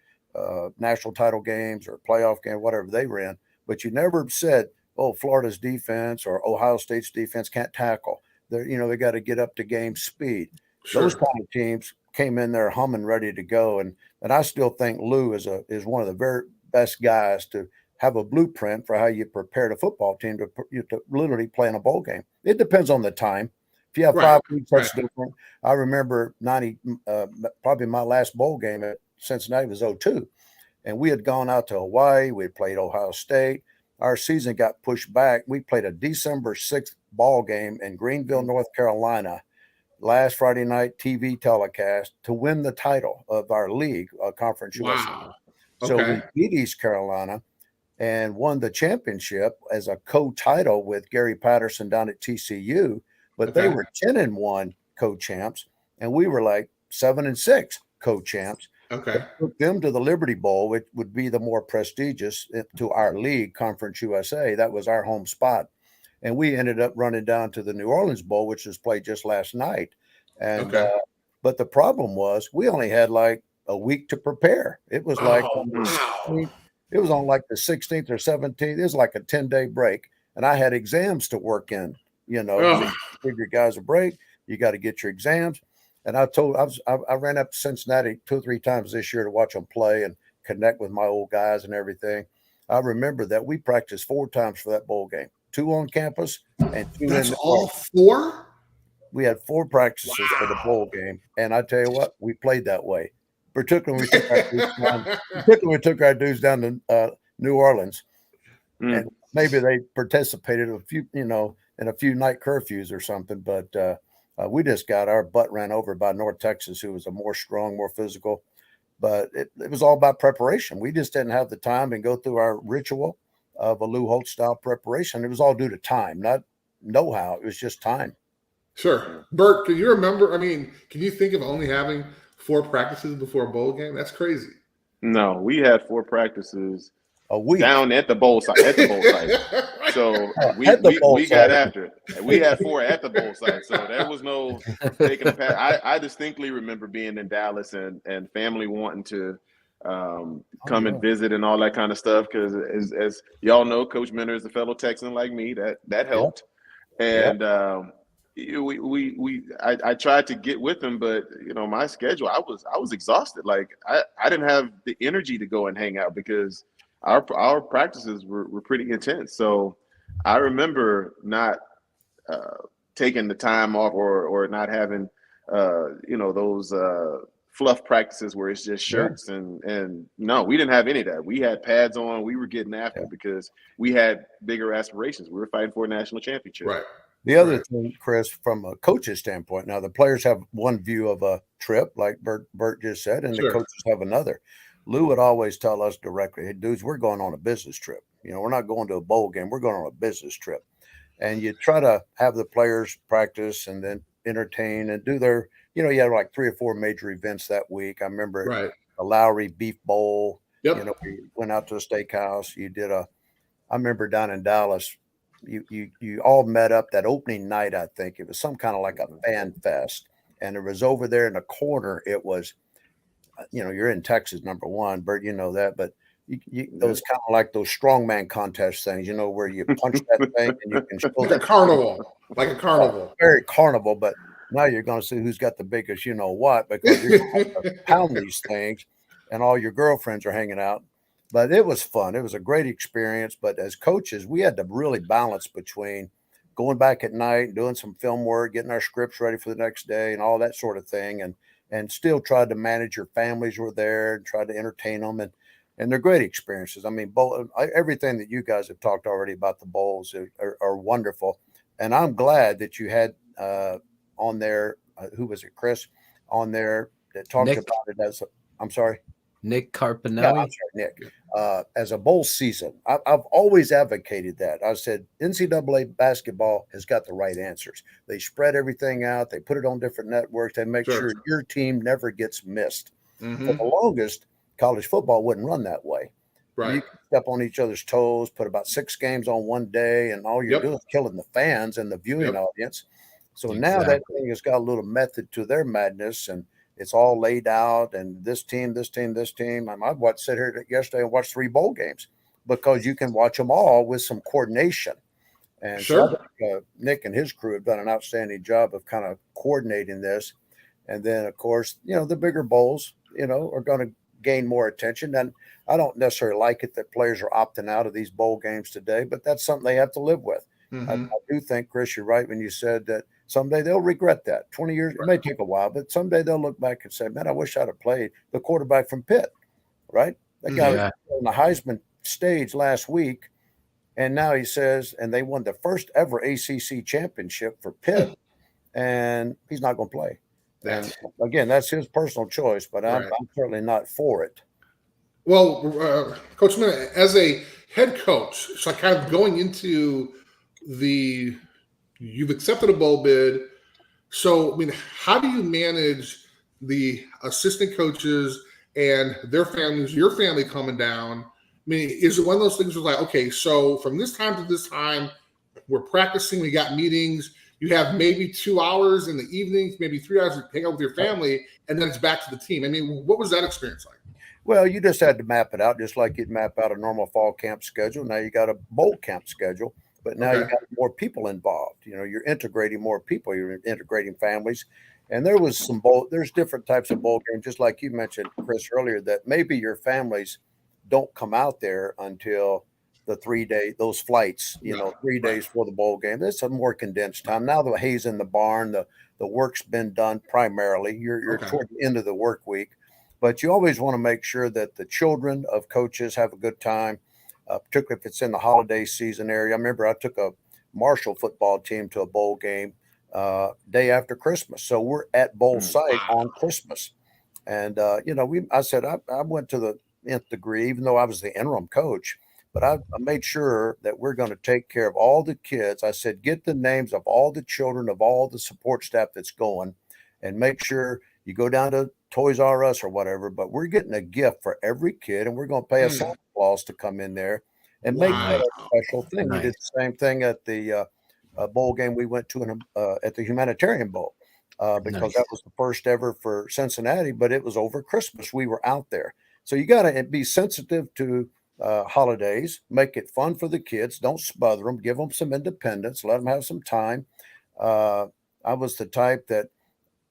national title games or playoff game, whatever they ran. But you never said, oh, Florida's defense or Ohio State's defense can't tackle. They got to get up to game speed. Those kind of teams came in there humming, ready to go. And I still think Lou is one of the very best guys to have a blueprint for how you prepare a football team to literally play in a bowl game. It depends on the time. If you have 5 weeks, that's different. I remember probably my last bowl game at Cincinnati was 2002. And we had gone out to Hawaii. We had played Ohio State. Our season got pushed back. We played a December 6th ball game in Greenville, North Carolina last Friday night TV telecast to win the title of our league, Conference USA. Wow. So Okay. we beat East Carolina and won the championship as a co-title with Gary Patterson down at TCU, but they Okay. were 10-1 co-champs, and we were like 7-6 co-champs. Okay. Took them to the Liberty Bowl, which would be the more prestigious to our league, Conference USA. That was our home spot. And we ended up running down to the New Orleans Bowl, which was played just last night. And Okay. but the problem was we only had like a week to prepare. It was like Oh, wow. it was on like the 16th or 17th. It was like a 10-day break. And I had exams to work in, Ugh. give your guys a break. You got to get your exams. And I ran up to Cincinnati 2 or 3 times this year to watch them play and connect with my old guys and everything. I remember that we practiced 4 times for that bowl game, 2 on campus and 2 That's in the all park. 4? We had 4 practices for the bowl game. And I tell you what, we played that way. Particularly when we took our dudes down to New Orleans. And maybe they participated a few, in a few night curfews or something, but we just got our butt ran over by North Texas, who was a more strong, more physical. But it was all about preparation. We just didn't have the time and go through our ritual of a Lou Holtz style preparation. It was all due to time, not know-how. It was just time. Sure. Bert, can you remember? I mean, can you think of only having 4 practices before a bowl game? That's crazy. No, we had 4 practices A week. down at the bowl site. So we got after it. We had 4 at the bowl site. So there was no taking a pass. I distinctly remember being in Dallas and family wanting to come and visit and all that kind of stuff. Because as y'all know, Coach Minter is a fellow Texan like me. That helped. And I tried to get with him, but my schedule, I was exhausted. Like I didn't have the energy to go and hang out because our practices were pretty intense. So I remember not taking the time off or not having those fluff practices where it's just shirts and no, we didn't have any of that. We had pads on. We were getting after it because we had bigger aspirations. We were fighting for a national championship. Right. The other thing, Chris, from a coach's standpoint, now the players have one view of a trip, like Bert just said, and the coaches have another. Lou would always tell us directly, "Hey, dudes, we're going on a business trip. We're not going to a bowl game. We're going on a business trip." And you try to have the players practice and then entertain and do their, you had like 3 or 4 major events that week. I remember the Lowry Beef Bowl. Yep. We went out to a steakhouse. I remember down in Dallas, you all met up that opening night. I think it was some kind of like a fan fest, and it was over there in the corner. It was, you're in Texas, number one, Bert, that, but those kind of like those strongman contest things, where you punch that thing and you can like a carnival, very carnival. But now you're going to see who's got the biggest, what, because you're going to pound these things, and all your girlfriends are hanging out. But it was fun. It was a great experience. But as coaches, we had to really balance between going back at night, doing some film work, getting our scripts ready for the next day and all that sort of thing. And still tried to manage your families who were there and tried to entertain them. And they're great experiences. I mean, everything that you guys have talked already about the bowls are wonderful. And I'm glad that you had on there, who was it, Chris, on there that talked about it as I'm sorry? Nick Carpenter. Yeah, I'm sorry, Nick. As a bowl season, I've always advocated that. I said NCAA basketball has got the right answers. They spread everything out. They put it on different networks. They make sure your team never gets missed. Mm-hmm. For the longest, college football wouldn't run that way. Right. You step on each other's toes, put about 6 games on one day, and all you're doing is killing the fans and the viewing audience. So now that thing has got a little method to their madness, and it's all laid out, and this team. I sit here yesterday and watched 3 bowl games because you can watch them all with some coordination. And so I think, Nick and his crew have done an outstanding job of kind of coordinating this. And then, of course, the bigger bowls, are going to gain more attention. And I don't necessarily like it that players are opting out of these bowl games today, but that's something they have to live with. Mm-hmm. I do think, Chris, you're right when you said that someday they'll regret that. 20 years, it may take a while, but someday they'll look back and say, man, I wish I'd have played the quarterback from Pitt, right? That guy was on the Heisman stage last week, and now he says, and they won the first ever ACC championship for Pitt. and he's not going to play. And That's again, that's his personal choice, but I'm right. certainly not for it. Well, Coach Minna, as a head coach, so kind of going into you've accepted a bowl bid. So, I mean, how do you manage the assistant coaches and their families, your family coming down? I mean, is it one of those things where like, okay, so from this time to this time, we're practicing, we got meetings, you have maybe 2 hours in the evenings, maybe 3 hours to hang out with your family, and then it's back to the team. I mean, what was that experience like? Well, you just had to map it out, just like you'd map out a normal fall camp schedule. Now you got a bowl camp schedule, but now you Okay. got more people involved. You know, you're integrating more people, you're integrating families. And there was there's different types of bowl games, just like you mentioned, Chris, earlier, that maybe your families don't come out there until the 3 day, those flights, you know, 3 days for the bowl game. It's a more condensed time. Now the hay's in the barn, the work's been done primarily. You're Okay. toward the end of the work week. But you always want to make sure that the children of coaches have a good time, particularly if it's in the holiday season area. I remember I took a Marshall football team to a bowl game day after Christmas. So we're at bowl site on Christmas. And, you know, I said I went to the nth degree, even though I was the interim coach, but I made sure that we're going to take care of all the kids. I said, get the names of all the children, of all the support staff that's going, and make sure you go down to Toys R Us or whatever, but we're getting a gift for every kid, and we're going to pay a Santa Claus to come in there and make that a special thing. We did the same thing at the bowl game we went to at the Humanitarian Bowl because that was the first ever for Cincinnati, but it was over Christmas. We were out there. So you got to be sensitive to holidays, make it fun for the kids. Don't smother them, give them some independence, let them have some time. I was the type that,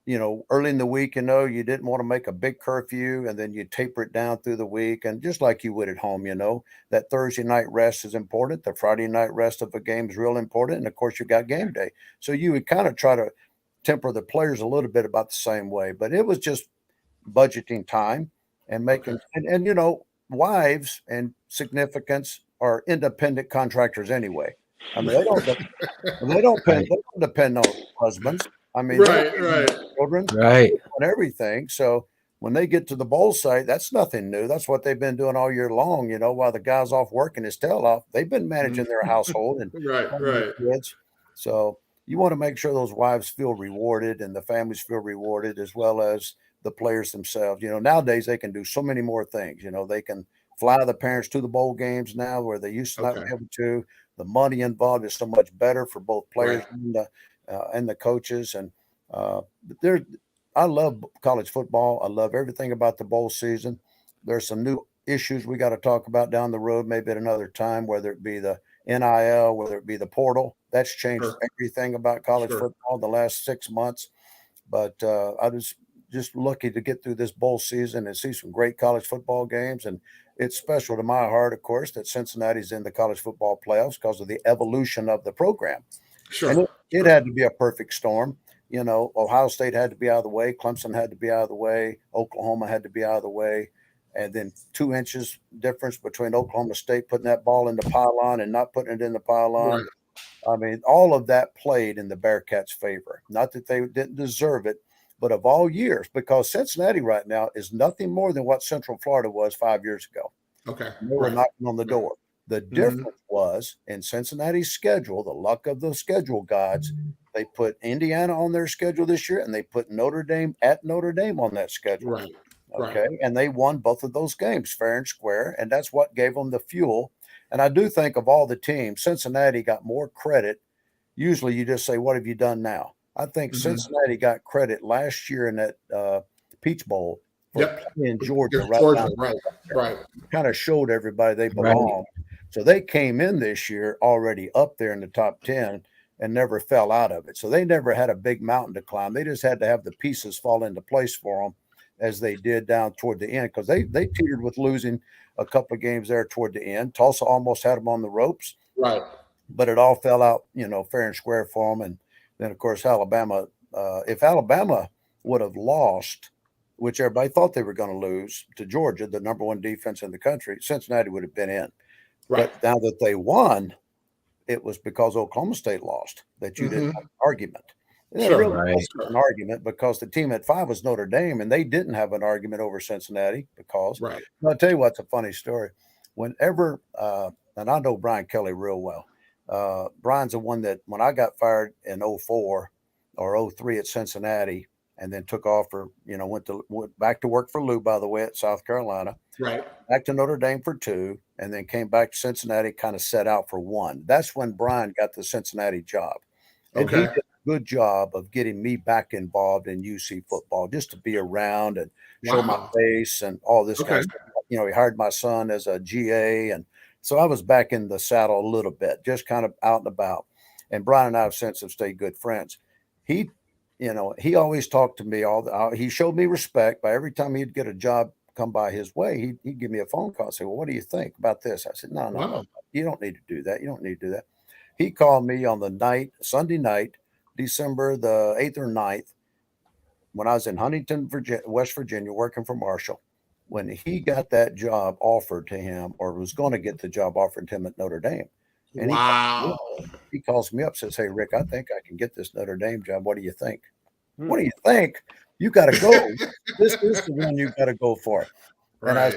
you know, early in the week, you know, you didn't want to make a big curfew, and then you taper it down through the week. And just like you would at home, you know, that Thursday night rest is important. The Friday night rest of a game is real important. And of course, you got game day. So you would kind of try to temper the players a little bit about the same way. But it was just budgeting time and making, and you know, wives and significants are independent contractors anyway. I mean, they don't depend on husbands. I mean, Right. children, Right. on everything. So when they get to the bowl site, that's nothing new. That's what they've been doing all year long. You know, while the guy's off working his tail off, they've been managing their household and Right. kids. So you want to make sure those wives feel rewarded and the families feel rewarded, as well as the players themselves. You know, nowadays they can do so many more things. You know, they can fly the parents to the bowl games now where they used to not be able to. The money involved is so much better for both players and the coaches. And I love college football. I love everything about the bowl season. There's some new issues we got to talk about down the road, maybe at another time, whether it be the NIL, whether it be the portal. That's changed everything about college football the last 6 months. But I was just lucky to get through this bowl season and see some great college football games. And it's special to my heart, of course, that Cincinnati's in the college football playoffs because of the evolution of the program. And it had to be a perfect storm. You know, Ohio State had to be out of the way. Clemson had to be out of the way. Oklahoma had to be out of the way. And then 2 inches difference between Oklahoma State putting that ball in the pylon and not putting it in the pylon. I mean, all of that played in the Bearcats' favor. Not that they didn't deserve it, but of all years, because Cincinnati right now is nothing more than what Central Florida was 5 years ago. Okay. They were knocking on the door. The difference was in Cincinnati's schedule, the luck of the schedule gods, they put Indiana on their schedule this year, and they put Notre Dame on that schedule. Okay. And they won both of those games fair and square. And that's what gave them the fuel. And I do think of all the teams, Cincinnati got more credit. Usually you just say, what have you done now? I think Cincinnati got credit last year in that Peach Bowl for playing Georgia. Right. Kind of showed everybody they belong. So they came in this year already up there in the top 10 and never fell out of it. So they never had a big mountain to climb. They just had to have the pieces fall into place for them as they did down toward the end, because they teetered with losing a couple of games there toward the end. Tulsa almost had them on the ropes. Right. But it all fell out, you know, fair and square for them. And then, of course, Alabama, if Alabama would have lost, which everybody thought they were going to lose to Georgia, the number one defense in the country, Cincinnati would have been in. But now that they won, it was because Oklahoma State lost that you didn't have an argument. It Sure. really Right. wasn't an argument because the team at 5 was Notre Dame, and they didn't have an argument over Cincinnati because Right. I'll tell you what's a funny story. Whenever, and I know Brian Kelly real well. Brian's the one that when I got fired in 04 or 03 at Cincinnati and then took off for, went back to work for Lou, by the way, at South Carolina, Right. back to Notre Dame for 2, and then came back to Cincinnati, kind of set out for 1. That's when Brian got the Cincinnati job. And he Okay. did a good job of getting me back involved in UC football, just to be around and show my Wow. face and all this Okay. kind of stuff. He hired my son as a GA. And so I was back in the saddle a little bit, just kind of out and about. And Brian and I have since have stayed good friends. He always talked to me he showed me respect by every time he'd get a job come by his way, he'd give me a phone call and say, well, what do you think about this? I said, no, Wow. you don't need to do that. You don't need to do that. He called me on the Sunday night, December the 8th or 9th, when I was in Huntington, West Virginia, working for Marshall, when he got that job offered to him, or was going to get the job offered to him at Notre Dame. And Wow. he calls me up, says, hey, Rick, I think I can get this Notre Dame job. What do you think? Hmm. What do you think? You got to go. This is the one you got to go for. And Right.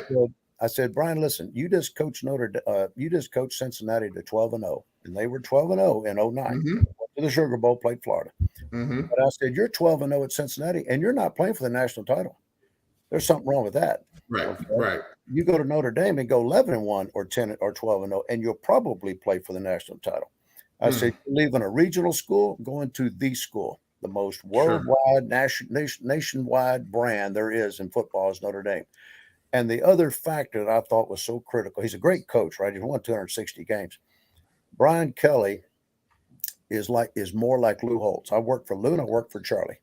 I said, Brian, listen, you just coached Cincinnati to 12-0, and they were 12-0 in 09. Mhm. Went to the Sugar Bowl, played Florida. Mhm. But I said, you're 12-0 at Cincinnati, and you're not playing for the national title. There's something wrong with that. Right. Okay. Right. You go to Notre Dame and go 11-1 or 10 or 12-0, and you'll probably play for the national title. I said, you're leaving a regional school, going to the school. The most worldwide, nationwide brand there is in football is Notre Dame. And the other factor that I thought was so critical, he's a great coach, right? He's won 260 games. Brian Kelly is more like Lou Holtz. I worked for Lou and I worked for Charlie.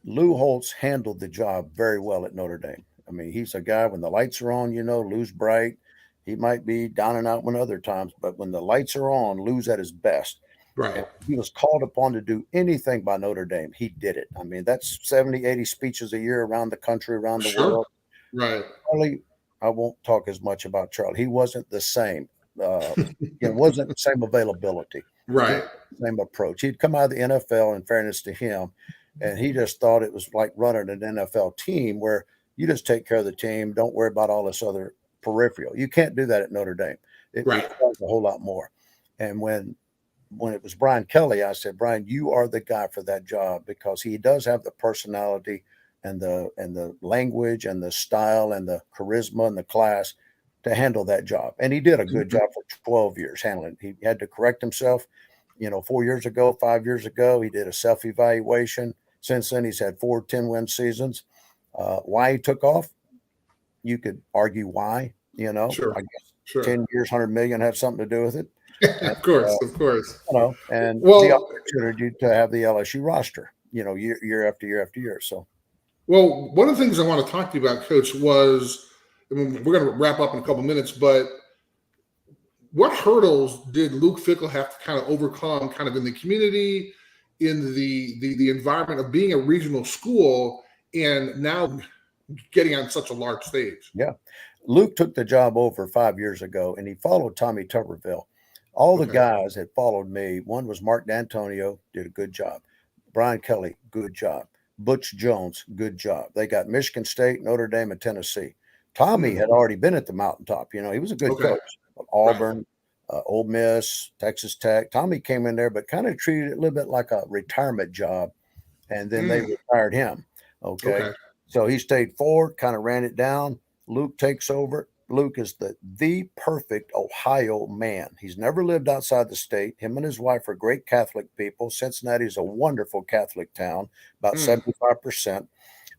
Lou Holtz handled the job very well at Notre Dame. I mean, he's a guy, when the lights are on, Lou's bright. He might be down and out when other times, but when the lights are on, Lou's at his best. Right. And he was called upon to do anything by Notre Dame. He did it. I mean, that's 70, 80 speeches a year around the country, around the world. Right. Charlie, I won't talk as much about Charlie. He wasn't the same. Wasn't the same availability. Right. Same approach. He'd come out of the NFL, in fairness to him, and he just thought it was like running an NFL team where you just take care of the team. Don't worry about all this other peripheral. You can't do that at Notre Dame. It requires a whole lot more. And when it was Brian Kelly, I said, Brian, you are the guy for that job, because he does have the personality and the language and the style and the charisma and the class to handle that job. And he did a good job for 12 years handling it. He had to correct himself. 4 years ago, 5 years ago, he did a self-evaluation. Since then, he's had 4 10-win seasons. Why he took off, you could argue why, Sure. I guess 10 years, 100 million had something to do with it. Of course. And Well, the opportunity to have the LSU roster, year after year after year. So, well, one of the things I want to talk to you about, Coach, was, we're going to wrap up in a couple minutes, but what hurdles did Luke Fickell have to kind of overcome, kind of in the community, in the environment of being a regional school, and now getting on such a large stage? Yeah, Luke took the job over 5 years ago, and he followed Tommy Tuberville. All the guys that followed me, one was Mark D'Antonio, did a good job. Brian Kelly, good job. Butch Jones, good job. They got Michigan State, Notre Dame, and Tennessee. Tommy had already been at the mountaintop. He was a good coach. Auburn, Ole Miss, Texas Tech. Tommy came in there, but kind of treated it a little bit like a retirement job, and then they retired him. Okay. So he stayed forward, kind of ran it down. Luke takes over. Luke is the perfect Ohio man. He's never lived outside the state. Him and his wife are great Catholic people. Cincinnati is a wonderful Catholic town, about 75%.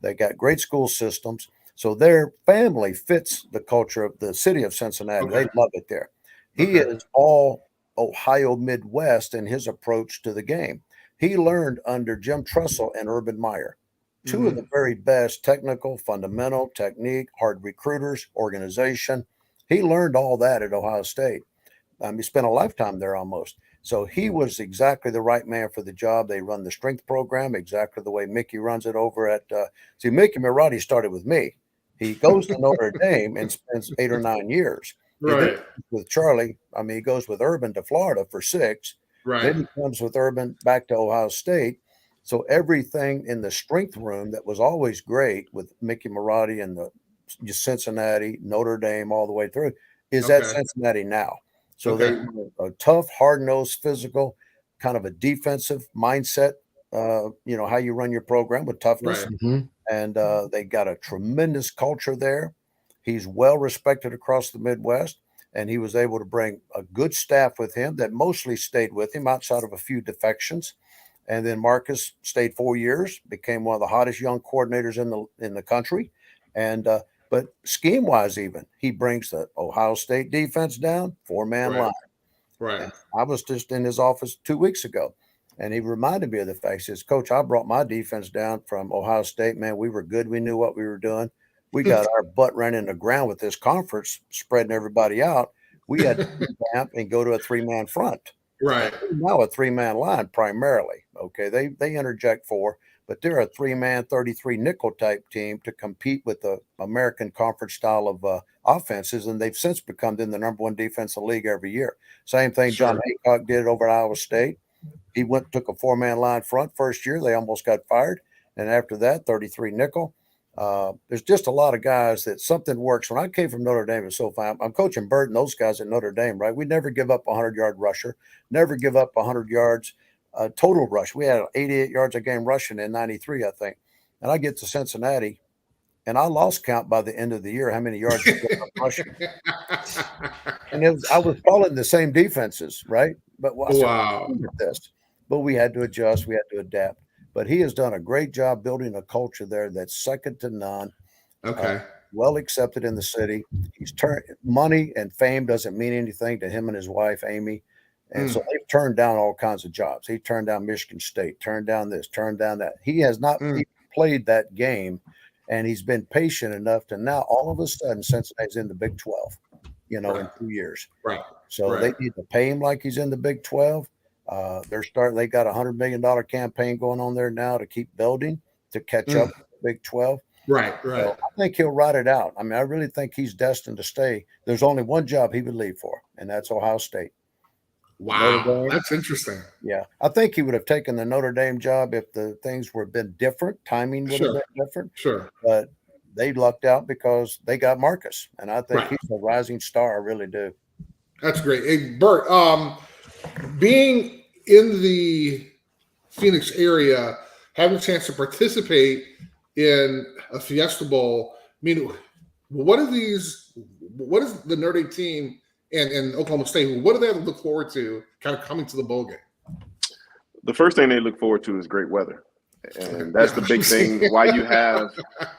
They got great school systems. So their family fits the culture of the city of Cincinnati. They love it there. He is all Ohio Midwest in his approach to the game. He learned under Jim Tressel and Urban Meyer. Two of the very best technical, fundamental, technique, hard recruiters, organization. He learned all that at Ohio State. He spent a lifetime there almost. So he was exactly the right man for the job. They run the strength program exactly the way Mickey runs it over at Mickey Marotti started with me. He goes to Notre Dame and spends 8 or 9 years. Right. With Charlie, he goes with Urban to Florida for 6. Right. Then he comes with Urban back to Ohio State. So everything in the strength room that was always great with Mickey Marotti and the Cincinnati, Notre Dame, all the way through, is at Okay. Cincinnati now. So Okay. they were a tough, hard-nosed, physical, kind of a defensive mindset. How you run your program with toughness, Right. Mhm. and they got a tremendous culture there. He's well respected across the Midwest, and he was able to bring a good staff with him that mostly stayed with him outside of a few defections. And then Marcus stayed 4 years, became one of the hottest young coordinators in the country. And but scheme wise, even he brings the Ohio State defense down, 4-man Right. line. Right. And I was just in his office 2 weeks ago, and he reminded me of the fact. He says, "Coach, I brought my defense down from Ohio State. Man, we were good. We knew what we were doing. We got our butt ran in the ground with this conference, spreading everybody out. We had to revamp and go to a 3-man front. Right. Now a 3-man line primarily. Okay, they interject 4, but they're a 3-man 33 nickel type team to compete with the American Conference style of offenses, and they've since become then the number 1 defense in the league every year. Same thing Sure. John Haycock did over at Iowa State. He took a 4-man line front first year. They almost got fired, and after that, 33 nickel. There's just a lot of guys that something works. When I came from Notre Dame, it's so fun. I'm coaching Bert and those guys at Notre Dame, right? We never give up a 100-yard rusher, never give up 100 yards total rush. We had 88 yards a game rushing in 93, I think. And I get to Cincinnati, and I lost count by the end of the year how many yards we gave up rushing. And I was following the same defenses, right? But Wow. this. But we had to adjust. We had to adapt. But he has done a great job building a culture there that's second to none. Okay. Well accepted in the city. He's turned money and fame doesn't mean anything to him and his wife, Amy. And so they've turned down all kinds of jobs. He turned down Michigan State, turned down this, turned down that. He has not played that game, and he's been patient enough to now all of a sudden Cincinnati's in the Big 12, in 2 years. Right. So they need to pay him like he's in the Big 12. They got $100 million campaign going on there now to keep building to catch up with the Big 12. Right. So I think he'll ride it out. I mean, I really think he's destined to stay. There's only one job he would leave for, and that's Ohio State. Wow. That's interesting. Yeah. I think he would have taken the Notre Dame job if the things were been different. Timing would have been different. Sure. But they lucked out because they got Marcus. And I think he's a rising star. I really do. That's great. Hey, Bert, being in the Phoenix area, having a chance to participate in a Fiesta Bowl, I mean, what is the Notre Dame team and Oklahoma State, what do they look forward to kind of coming to the bowl game? The first thing they look forward to is great weather. And that's the big thing why you have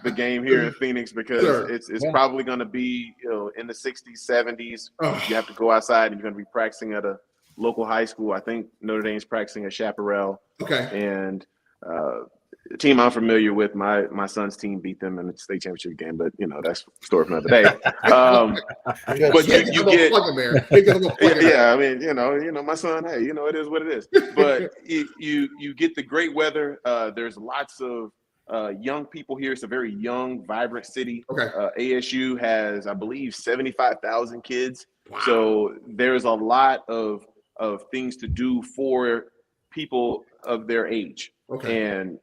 the game here in Phoenix, because it's probably going to be in the 60s, 70s. You have to go outside, and you're going to be practicing at a local high school. I think Notre Dame's practicing at Gasparilla. Okay. And the team I'm familiar with, my son's team beat them in the state championship game, but that's a story for another day. But you get, I mean, my son, hey, it is what it is. But you get the great weather. There's lots of young people here. It's a very young, vibrant city. Okay. ASU has, I believe, 75,000 kids. Wow. So there's a lot of things to do for people of their age. Okay. And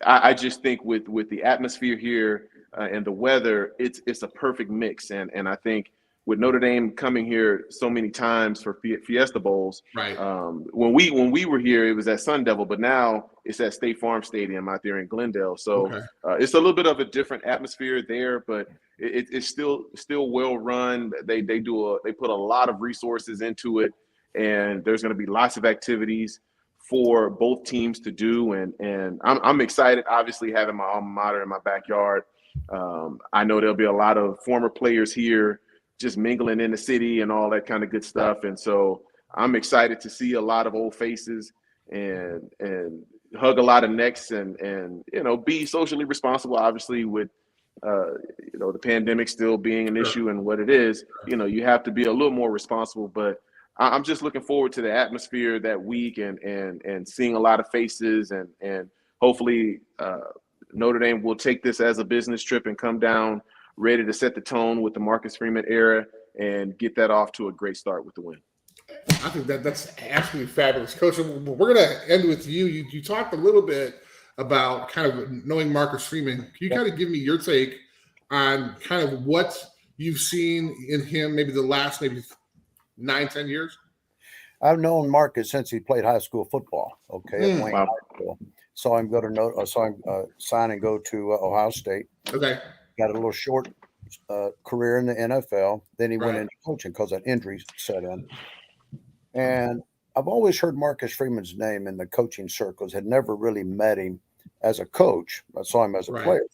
I just think with the atmosphere here and the weather, it's a perfect mix. And I think with Notre Dame coming here so many times for Fiesta Bowls, right? When we were here, it was at Sun Devil, but now it's at State Farm Stadium out there in Glendale. So it's a little bit of a different atmosphere there, but it's still well run. They put a lot of resources into it, and there's going to be lots of activities for both teams to do, and I'm excited. Obviously, having my alma mater in my backyard, I know there'll be a lot of former players here, just mingling in the city and all that kind of good stuff. And so I'm excited to see a lot of old faces and hug a lot of necks and be socially responsible. Obviously, with the pandemic still being an issue and what it is, you have to be a little more responsible, but I'm just looking forward to the atmosphere that week and seeing a lot of faces and hopefully Notre Dame will take this as a business trip and come down ready to set the tone with the Marcus Freeman era and get that off to a great start with the win. I think that's absolutely fabulous, Coach. We're going to end with you. You talked a little bit about kind of knowing Marcus Freeman. Can you kind of give me your take on kind of what you've seen in him, maybe the last 9-10 years? I've known Marcus since he played high school football. Okay, at Wayne Wow. High School. Saw him sign and go to Ohio State. Okay. Got a little short career in the NFL. Then he went into coaching because an injury set in. And I've always heard Marcus Freeman's name in the coaching circles. Had never really met him as a coach. I saw him as a player.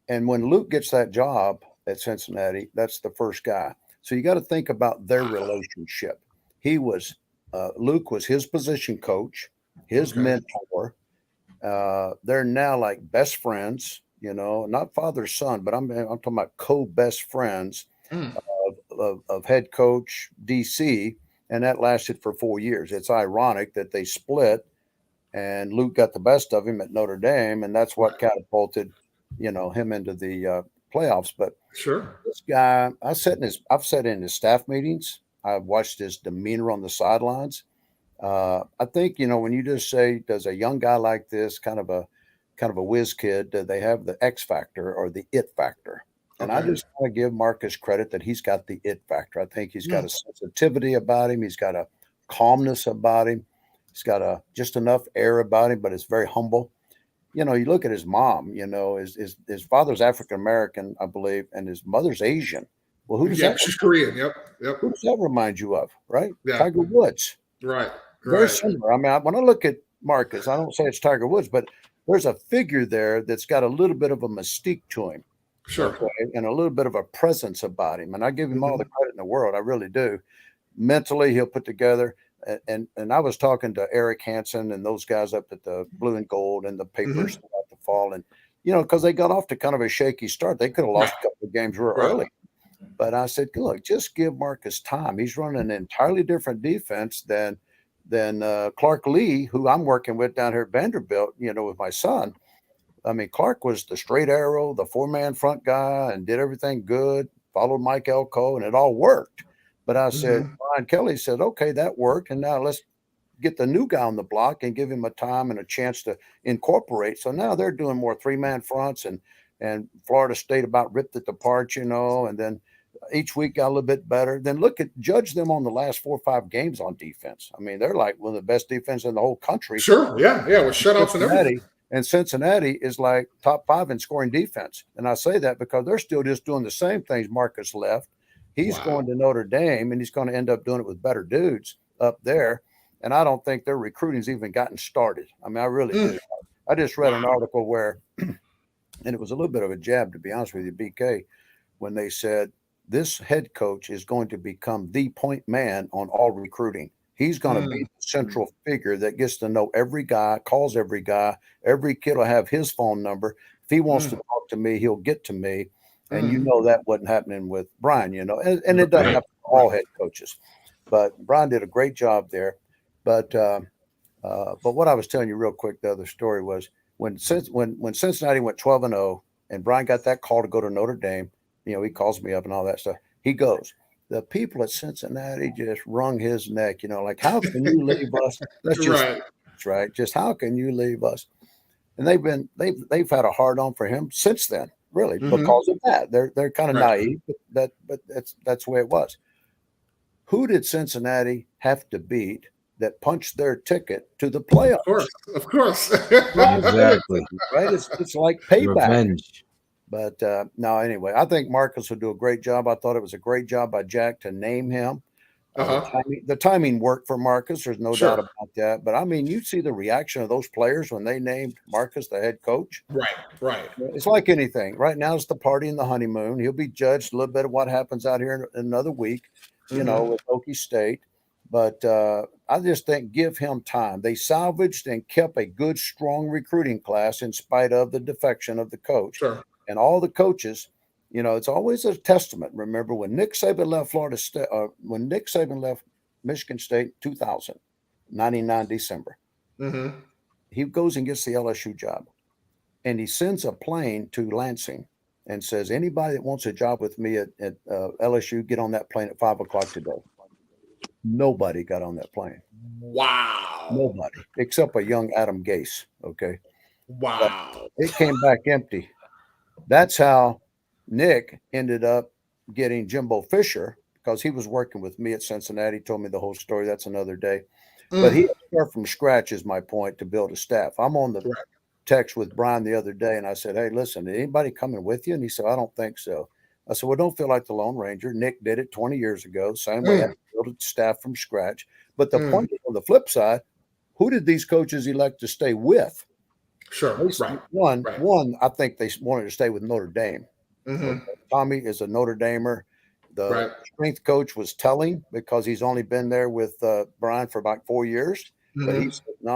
And when Luke gets that job at Cincinnati, that's the first guy. So you got to think about their relationship. He was Luke was his position coach, his mentor. They're now like best friends, not father son, but I'm talking about co-best friends of head coach DC, and that lasted for 4 years. It's ironic that they split, and Luke got the best of him at Notre Dame, and that's what catapulted, him into the playoffs. But this guy, I've sat in his staff meetings. I've watched his demeanor on the sidelines. I think, when you just say, does a young guy like this, kind of a whiz kid, do they have the X factor or the it factor? And I just want to give Marcus credit that he's got the it factor. I think he's got a sensitivity about him. He's got a calmness about him. He's got just enough air about him, but it's very humble. You look at his mom, his father's African-American, I believe, and his mother's Asian. Well, who does that? She's Korean. Yep. Who does that remind you of? Right. Yeah. Tiger Woods. Right. Very similar. I mean, when I look at Marcus, I don't say it's Tiger Woods, but there's a figure there that's got a little bit of a mystique to him. Okay, and a little bit of a presence about him. And I give him all the credit in the world. I really do. Mentally, he'll put together. And I was talking to Eric Hansen and those guys up at the Blue and Gold and the papers about the fall. And, because they got off to kind of a shaky start. They could have lost a couple of games real early. But I said, look, just give Marcus time. He's running an entirely different defense than Clark Lee, who I'm working with down here at Vanderbilt, with my son. I mean, Clark was the straight arrow, the 4-man front guy, and did everything good, followed Mike Elko, and it all worked. But I said, Brian Kelly said, okay, that worked. And now let's get the new guy on the block and give him a time and a chance to incorporate. So now they're doing more 3-man fronts, and Florida State about ripped it apart, and then each week got a little bit better. Then judge them on the last 4 or 5 games on defense. I mean, they're like one of the best defense in the whole country. Sure. Yeah. With shutouts and everything. And Cincinnati is like top 5 in scoring defense. And I say that because they're still just doing the same things Marcus left. He's going to Notre Dame, and he's going to end up doing it with better dudes up there. And I don't think their recruiting's even gotten started. I mean, I really do. I just read an article where, and it was a little bit of a jab, to be honest with you, BK, when they said this head coach is going to become the point man on all recruiting. He's going to be the central figure that gets to know every guy, calls every guy. Every kid will have his phone number. If he wants to talk to me, he'll get to me. And that wasn't happening with Brian, and it doesn't happen to all head coaches. But Brian did a great job there. But what I was telling you real quick, the other story was when Cincinnati went 12-0 and Brian got that call to go to Notre Dame, he calls me up and all that stuff. He goes, the people at Cincinnati just wrung his neck, like, how can you leave us? That's right. Just how can you leave us? And they've had a hard on for him since then, really, because of that. They're kind of naive, but that's the way it was. Who did Cincinnati have to beat that punched their ticket to the playoffs? Of course. Exactly. Right? It's like payback. Revenge. But no, anyway, I think Marcus will do a great job. I thought it was a great job by Jack to name him. The timing worked for Marcus. There's no doubt about that. But, I mean, you see the reaction of those players when they named Marcus the head coach. Right. It's like anything. Right now it's the party and the honeymoon. He'll be judged a little bit of what happens out here in another week, with Okie State. But I just think give him time. They salvaged and kept a good, strong recruiting class in spite of the defection of the coach. And all the coaches, it's always a testament. Remember when Nick Saban left Florida State, when Nick Saban left Michigan State, 99 December, he goes and gets the LSU job, and he sends a plane to Lansing and says, anybody that wants a job with me at LSU, get on that plane at 5:00 today. Nobody got on that plane. Wow. Nobody, except a young Adam Gase. Okay. But Wow. it came back empty. That's how Nick ended up getting Jimbo Fisher, because he was working with me at Cincinnati. He told me the whole story. That's another day. But he had to start from scratch, is my point, to build a staff. I'm on the Right. text with Brian the other day, and I said, hey, listen, anybody coming with you? And he said, I don't think so. I said, well, don't feel like the Lone Ranger. Nick did it 20 years ago. Same way, I had to build a staff from scratch. But the point is, on the flip side, who did these coaches elect to stay with? Sure. Right. One, I think they wanted to stay with Notre Dame. Okay. Tommy is a Notre Damer. The strength coach was telling, because he's only been there with Brian for about 4 years. But he said, no,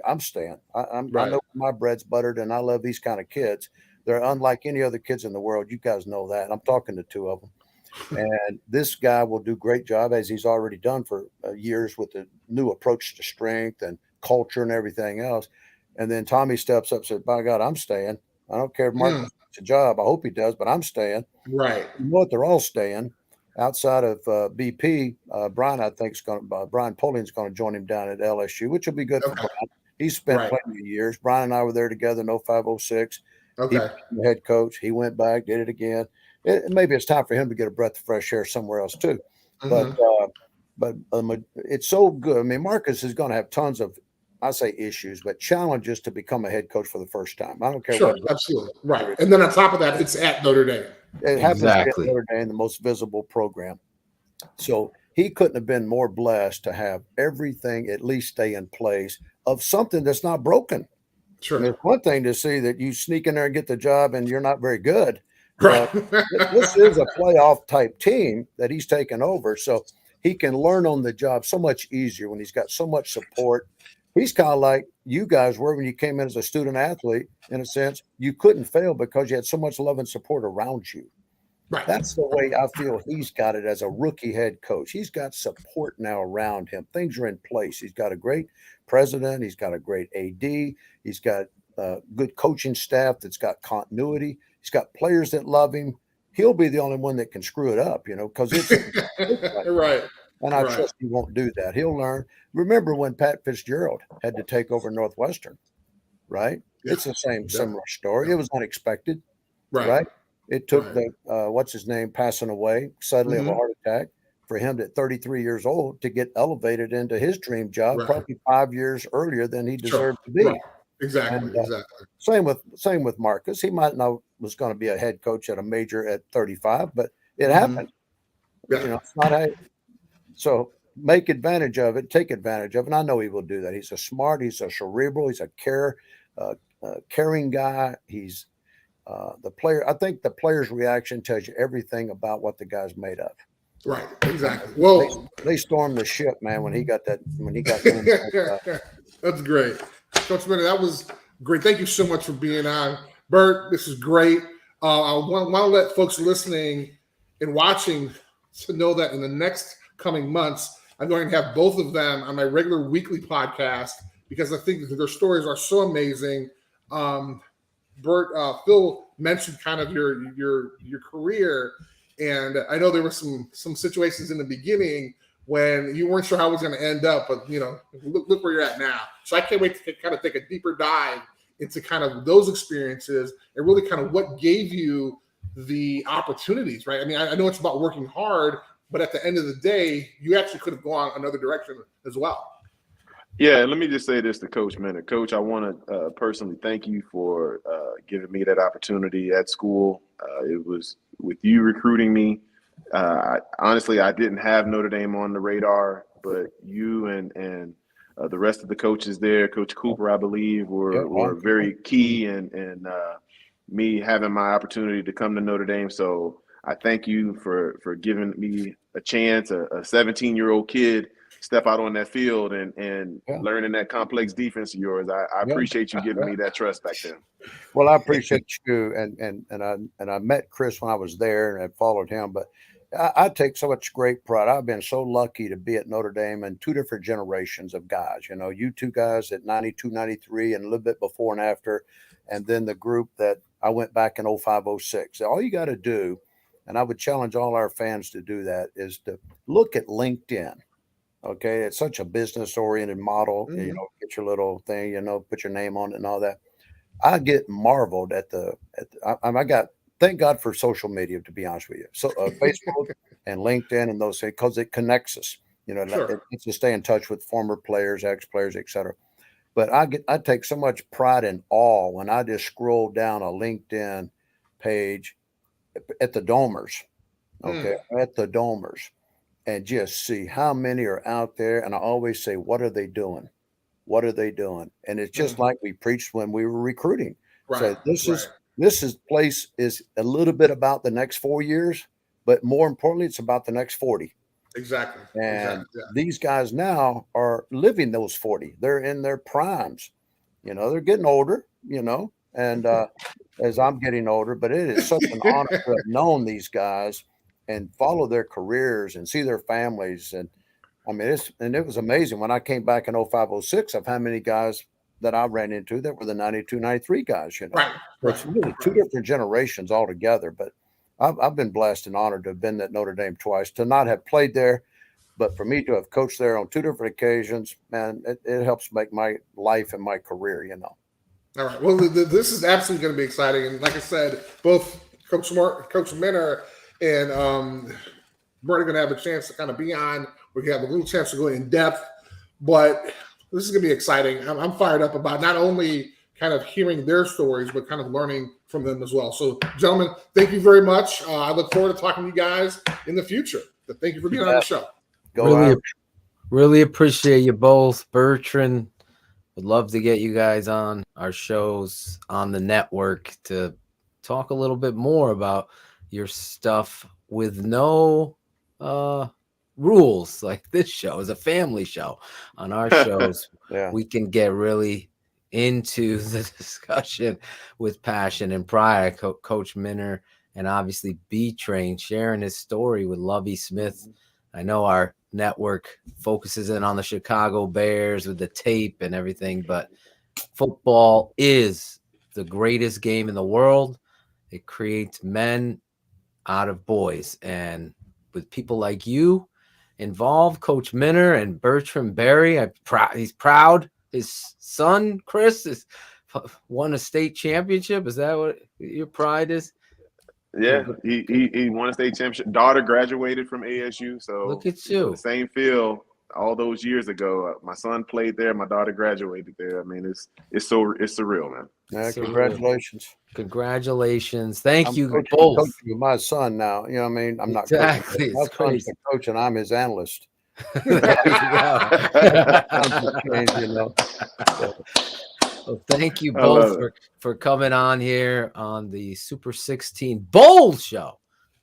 I'm staying. I know my bread's buttered, and I love these kind of kids. They're unlike any other kids in the world. You guys know that. I'm talking to two of them. And this guy will do a great job, as he's already done for years, with the new approach to strength and culture and everything else. And then Tommy steps up and said, by God, I'm staying. I don't care if Mark gets a job. I hope he does, but I'm staying. Right. You know what? They're all staying. Outside of BP, Brian, I think, Brian Polling's going to join him down at LSU, which will be good for Brian. He's spent plenty of years. Brian and I were there together in 05-06. He became the head coach. He went back, did it again. Maybe it's time for him to get a breath of fresh air somewhere else too. But it's so good. I mean, Marcus is going to have tons of, I say issues, but challenges to become a head coach for the first time. I don't care. Sure, absolutely. Right. And then on top of that, it's at Notre Dame. It happens to be at Notre Dame, the most visible program. So he couldn't have been more blessed to have everything at least stay in place of something that's not broken. Sure. And it's one thing to see that you sneak in there and get the job and you're not very good. Right. This is a playoff type team that he's taken over. So he can learn on the job so much easier when he's got so much support. He's kind of like you guys were when you came in as a student athlete. In a sense, you couldn't fail because you had so much love and support around you. Right. That's the way I feel he's got it as a rookie head coach. He's got support now around him. Things are in place. He's got a great president. He's got a great AD. He's got a good coaching staff that's got continuity. He's got players that love him. He'll be the only one that can screw it up, because it's right. And I trust he won't do that. He'll learn. Remember when Pat Fitzgerald had to take over Northwestern, right? Yeah. It's the similar story. It was unexpected, right? It took the what's his name passing away suddenly of a heart attack for him at 33 years old to get elevated into his dream job, probably 5 years earlier than he deserved to be. Right. Exactly. And, same with Marcus. He might know was going to be a head coach at a major at 35, but it happened. Yeah. It's not so make advantage of it, take advantage of it. And I know he will do that. He's he's a cerebral, he's a caring guy. He's the player. I think the player's reaction tells you everything about what the guy's made of. Right. Exactly. Well, they stormed the ship, man, when he got that. That's great. Coach Bennett, that was great. Thank you so much for being on. Bert, this is great. I want to let folks listening and watching to know that in the next coming months, I'm going to have both of them on my regular weekly podcast because I think that their stories are so amazing. Bert, Phil mentioned kind of your career, and I know there were some situations in the beginning when you weren't sure how it was going to end up, but look where you're at now. So I can't wait to kind of take a deeper dive into kind of those experiences and really kind of what gave you the opportunities, right? I mean, I know it's about working hard, but at the end of the day, you actually could have gone another direction as well. Yeah, let me just say this to Coach Bennett. Coach, I want to personally thank you for giving me that opportunity at school. It was with you recruiting me. Honestly, I didn't have Notre Dame on the radar, but you and the rest of the coaches there, Coach Cooper, I believe, were very key in me having my opportunity to come to Notre Dame. So I thank you for giving me a chance, a 17-year-old kid, step out on that field and learning that complex defense of yours. I appreciate you giving me that trust back then. Well, I appreciate you, and I met Chris when I was there and I followed him, but I take so much great pride. I've been so lucky to be at Notre Dame and two different generations of guys. You two guys at 92, 93, and a little bit before and after, and then the group that I went back in 05, 06. All you got to do, and I would challenge all our fans to do that, is to look at LinkedIn. Okay, it's such a business oriented model. You Mhm. know, get your little thing, you know, put your name on it and all that. I get marveled at I got, thank God for social media, to be honest with you. So Facebook and LinkedIn and those things, because it connects us. You know, Sure. it lets us stay in touch with former players, ex players, etc. But I take so much pride and awe when I just scroll down a LinkedIn page at the Domers, okay, at the Domers, and just see how many are out there. And I always say, what are they doing? What are they doing? And it's just like we preached when we were recruiting. Right. So this Right. is place is a little bit about the next 4 years, but more importantly, it's about the next 40. Exactly. And Exactly. Yeah. these guys now are living those 40. They're in their primes. You know, they're getting older, you know, and as I'm getting older, but it is such an honor to have known these guys and follow their careers and see their families. And I mean, it was amazing when I came back in 0506 of how many guys that I ran into that were the 92, 93 guys, you know. Right. So it's really two different generations altogether. But I've been blessed and honored to have been at Notre Dame twice, to not have played there, but for me to have coached there on two different occasions, man, it helps make my life and my career, you know. All right. Well, this is absolutely going to be exciting, and like I said, both Coach Minner and Bernie are going to have a chance to kind of be on. We have a little chance to go in depth, but this is going to be exciting. I'm fired up about not only kind of hearing their stories, but kind of learning from them as well. So, gentlemen, thank you very much. I look forward to talking to you guys in the future. But thank you for being on the show. Really appreciate you both, Bertrand. Would love to get you guys on our shows on the network to talk a little bit more about your stuff with no rules. Like this show is a family show. On our shows, we can get really into the discussion with passion and pride. Coach Minner and obviously B-Train sharing his story with Lovie Smith. I know our network focuses in on the Chicago Bears with the tape and everything, but football is the greatest game in the world. It creates men out of boys, and with people like you involved, Coach Minner and Bertrand Berry, he's proud. His son Chris has won a state championship. Is that what your pride is? Yeah, he won a state championship. Daughter graduated from ASU, so look at you. The same field all those years ago. My son played there. My daughter graduated there. I mean, it's surreal, man. Yeah, congratulations. Congratulations. Thank you coaching, both. Coaching my son now. You know what I mean? I'm not exactly. coaching. My son's the coach and I'm his analyst. There you go. You know. Well, thank you both for coming on here on the Super 16 Bowl show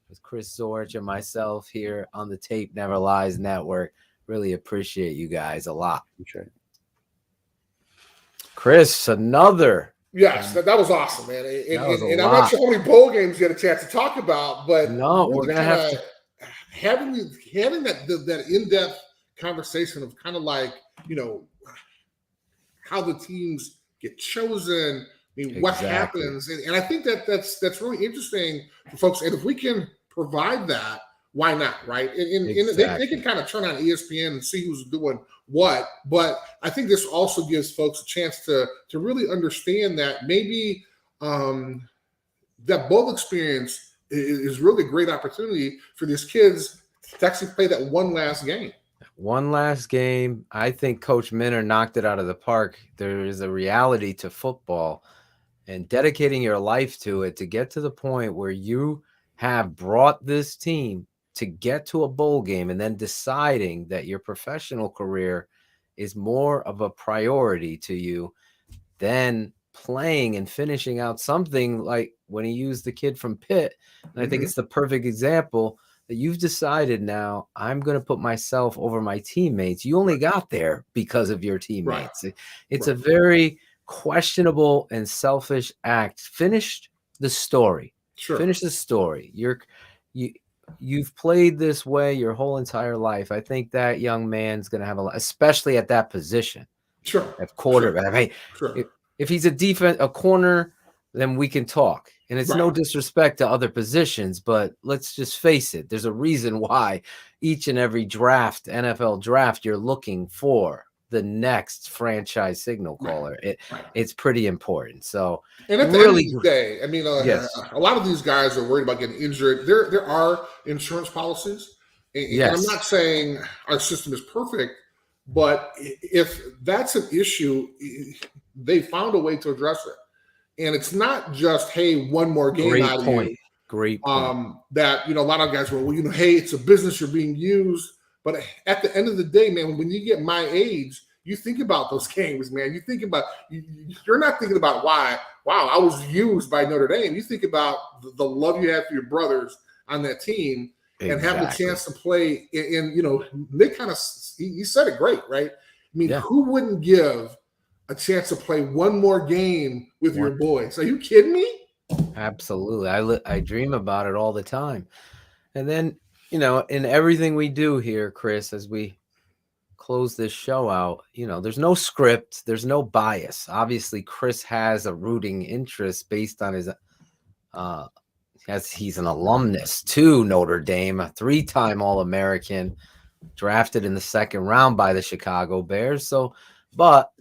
with Chris Zorich and myself here on the Tape Never Lies Network. Really appreciate you guys a lot. Appreciate it. Chris, another. Yes, that was awesome, man. And I'm not sure how many bowl games you had a chance to talk about, but no, we're gonna have to having that in-depth conversation of kind of like, you know, how the teams get chosen. I mean, what happens, and I think that's really interesting for folks. And if we can provide that, why not, right? And they can kind of turn on ESPN and see who's doing what. But I think this also gives folks a chance to really understand that maybe that bowl experience is really a great opportunity for these kids to actually play that one last game. One last game. I think Coach Minner knocked it out of the park. There is a reality to football, and dedicating your life to it to get to the point where you have brought this team to get to a bowl game and then deciding that your professional career is more of a priority to you than playing and finishing out something like when he used the kid from Pitt. And I think it's the perfect example that you've decided now I'm going to put myself over my teammates. You only got there because of your teammates. It's a very questionable and selfish act. Finish the story. Finish the story. You've played this way your whole entire life. I think that young man's going to have especially at that position. At quarterback. I mean, if he's a corner, then we can talk. And it's no disrespect to other positions, but let's just face it. There's a reason why each and every draft, NFL draft, you're looking for the next franchise signal caller. It's pretty important. So, and at the end of the day, I mean, a lot of these guys are worried about getting injured. There are insurance policies, and I'm not saying our system is perfect, but if that's an issue, they found a way to address it. And it's not just, hey, one more game out of you. Great point. That, a lot of guys go, well, hey, it's a business, you're being used. But at the end of the day, man, when you get my age, you think about those games, man. You think about, you're not thinking about wow, I was used by Notre Dame. You think about the love you have for your brothers on that team and have the chance to play. And Nick he said it great, right? I mean, who wouldn't give a chance to play one more game with your boys? Are you kidding me? Absolutely. I dream about it all the time. And then, in everything we do here, Chris, as we close this show out, there's no script, there's no bias. Obviously, Chris has a rooting interest based on his he's an alumnus to Notre Dame, a 3-time All-American, drafted in the second round by the Chicago Bears. So, but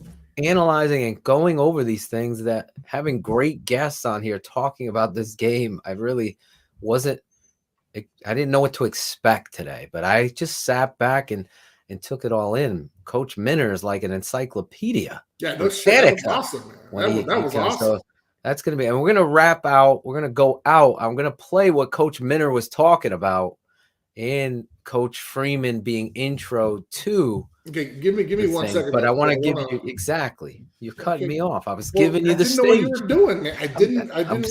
analyzing and going over these things, that having great guests on here talking about this game, I didn't know what to expect today, but I just sat back and took it all in. Coach Minner is like an encyclopedia. Yeah, that was awesome, man. That was awesome. So that's going to be, and we're going to wrap out. We're going to go out. I'm going to play what Coach Minner was talking about in Coach Freeman being intro to. Okay, give me 1 second. But I want to give you exactly. You're cutting me off. I was giving you the stage. I didn't know what you were doing, man. I didn't. I'm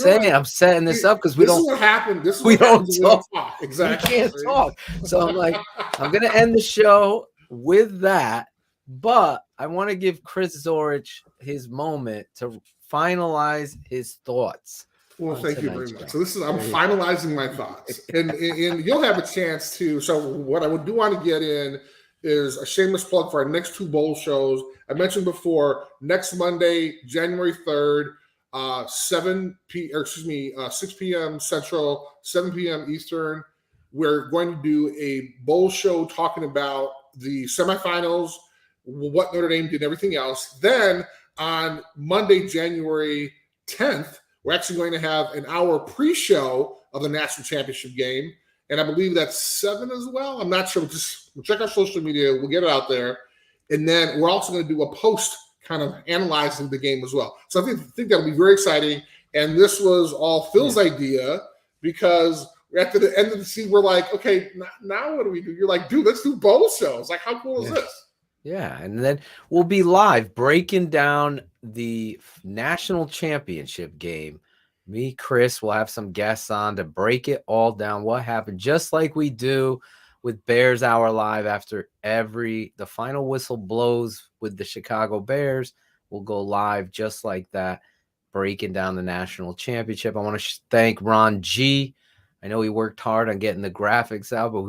setting this up because we don't. This is what happened. We don't talk. Exactly. We can't talk. So I'm like, I'm gonna end the show with that. But I want to give Chris Zorich his moment to finalize his thoughts. Well, thank you very much. So I'm finalizing my thoughts, and you'll have a chance to. So what I do want to get in is a shameless plug for our next 2 bowl shows. I mentioned before, next Monday, January 3rd, 6 p.m. Central, 7 p.m. Eastern. We're going to do a bowl show talking about the semifinals, what Notre Dame did, and everything else. Then on Monday, January 10th, we're actually going to have an hour pre-show of the national championship game. And I believe that's 7 as well. I'm not sure. Just check our social media. We'll get it out there. And then we're also going to do a post kind of analyzing the game as well. So I think that'll be very exciting. And this was all Phil's idea, because at the end of the season, we're like, okay, now what do we do? You're like, dude, let's do bowl shows. Like, how cool is this? Yeah. And then we'll be live breaking down the national championship game. Me, Chris, will have some guests on to break it all down, what happened, just like we do with Bears Hour Live after the final whistle blows with the Chicago Bears. We'll go live just like that, breaking down the national championship. I want to thank Ron G. I know he worked hard on getting the graphics out, but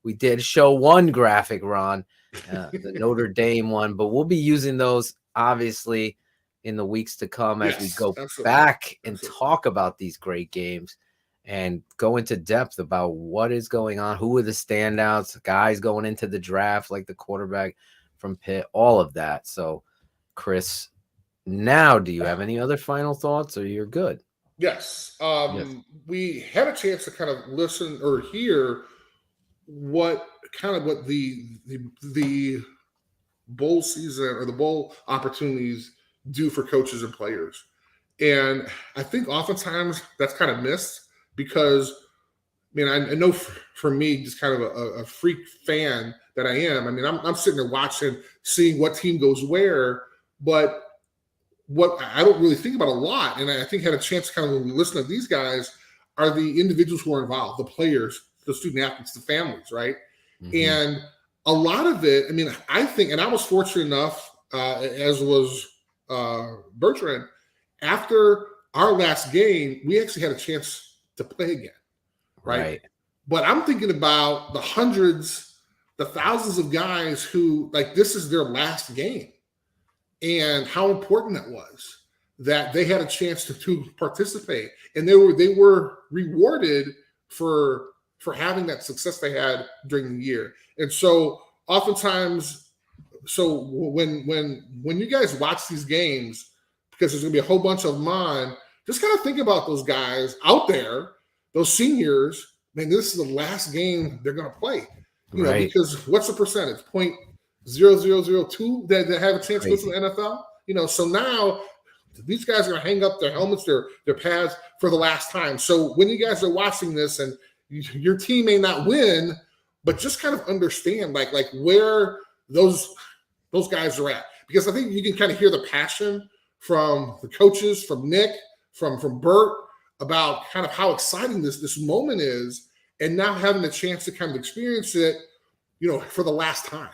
we did show one graphic, Ron, the Notre Dame one, but we'll be using those obviously in the weeks to come as we go back and talk about these great games and go into depth about what is going on, who are the standouts, guys going into the draft, like the quarterback from Pitt, all of that. So, Chris, now do you have any other final thoughts, or you're good? Yes. We had a chance to kind of listen or hear what the bowl season or the bowl opportunities do for coaches and players. And I think oftentimes that's kind of missed, because I know for me, just kind of a freak fan that I am, I'm sitting there watching, seeing what team goes where, but what I don't really think about a lot, and I think had a chance to kind of listen to these guys, are the individuals who are involved, the players, the student athletes, the families, right? Mm-hmm. And a lot of it, I think, and I was fortunate enough, as was Bertrand, after our last game, we actually had a chance to play again, right? But I'm thinking about the hundreds, the thousands of guys who, like, this is their last game, and how important that was. that they had a chance to participate, and they were rewarded for having that success they had during the year. And so oftentimes, so when you guys watch these games, because there's going to be a whole bunch of them on, just kind of think about those guys out there, those seniors. Man, this is the last game they're going to play. You know, because what's the percentage? 0.0002 that have a chance to go to the NFL. You know, so now these guys are going to hang up their helmets, their pads for the last time. So when you guys are watching this and your team may not win, but just kind of understand like where those guys are at, because I think you can kind of hear the passion from the coaches, from Nick, from Bert, about kind of how exciting this moment is, and now having the chance to kind of experience it, you know, for the last time.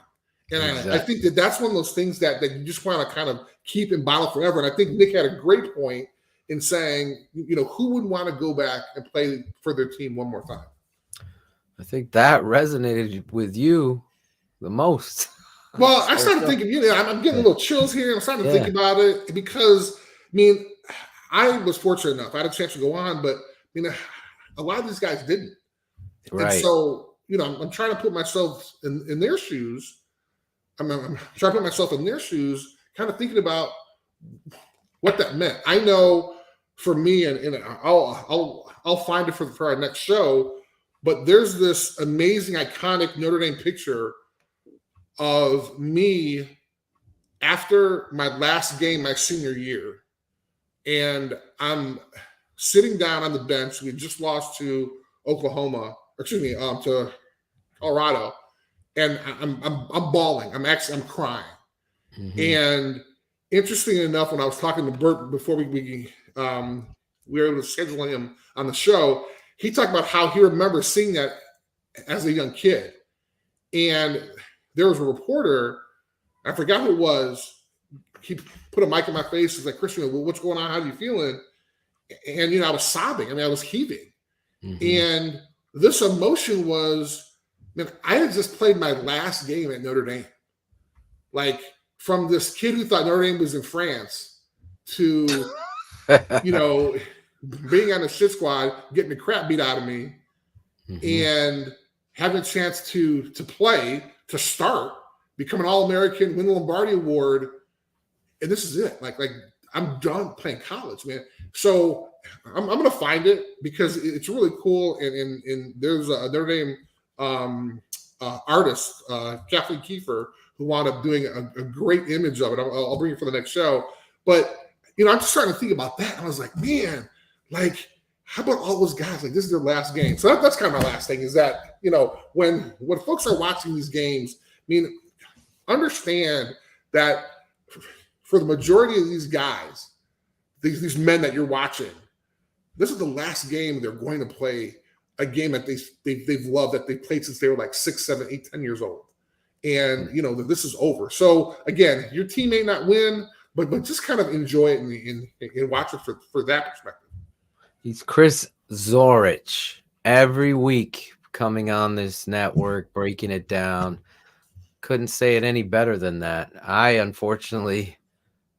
And exactly. I think that's one of those things that you just want to kind of keep in bottle forever. And I think Nick had a great point in saying, you know, who would want to go back and play for their team one more time? I think that resonated with you the most. Well, I started thinking, you know, I'm getting a little chills here. I'm starting to think about it because, I mean, I was fortunate enough. I had a chance to go on, but, you know, a lot of these guys didn't. Right. And so, you know, I'm trying to put myself in their shoes. I'm trying to put myself in their shoes, kind of thinking about what that meant. I know for me, and I'll find it for our next show, but there's this amazing, iconic Notre Dame picture of me after my last game my senior year. And I'm sitting down on the bench. We just lost to to Colorado. And I'm bawling. I'm crying. Mm-hmm. And interesting enough, when I was talking to Bert before we were able to schedule him on the show, he talked about how he remembers seeing that as a young kid. And there was a reporter, I forgot who it was. He put a mic in my face. He's like, "Christian, what's going on? How are you feeling?" And, you know, I was sobbing. I mean, I was heaving. Mm-hmm. And this emotion was, man, I had just played my last game at Notre Dame. Like, from this kid who thought Notre Dame was in France to, you know, being on the shit squad, getting the crap beat out of me, and having a chance to play, to start, become an All-American, win the Lombardi Award, and this is it. Like I'm done playing college, man. So I'm going to find it because it's really cool. And there's a Notre Dame artist, Kathleen Kiefer, who wound up doing a great image of it. I'll bring it for the next show. But, you know, I'm just starting to think about that. I was like, man, like, how about all those guys? Like, this is their last game. So that's kind of my last thing, is that, you know, when folks are watching these games, I mean, understand that for the majority of these guys, these men that you're watching, this is the last game they're going to play, a game that they've loved, that they've played since they were like 6, 7, 8, 10 years old. And, you know, this is over. So, again, your team may not win, but just kind of enjoy it and watch it for that perspective. He's Chris Zorich, every week coming on this network, breaking it down. Couldn't say it any better than that. I, unfortunately,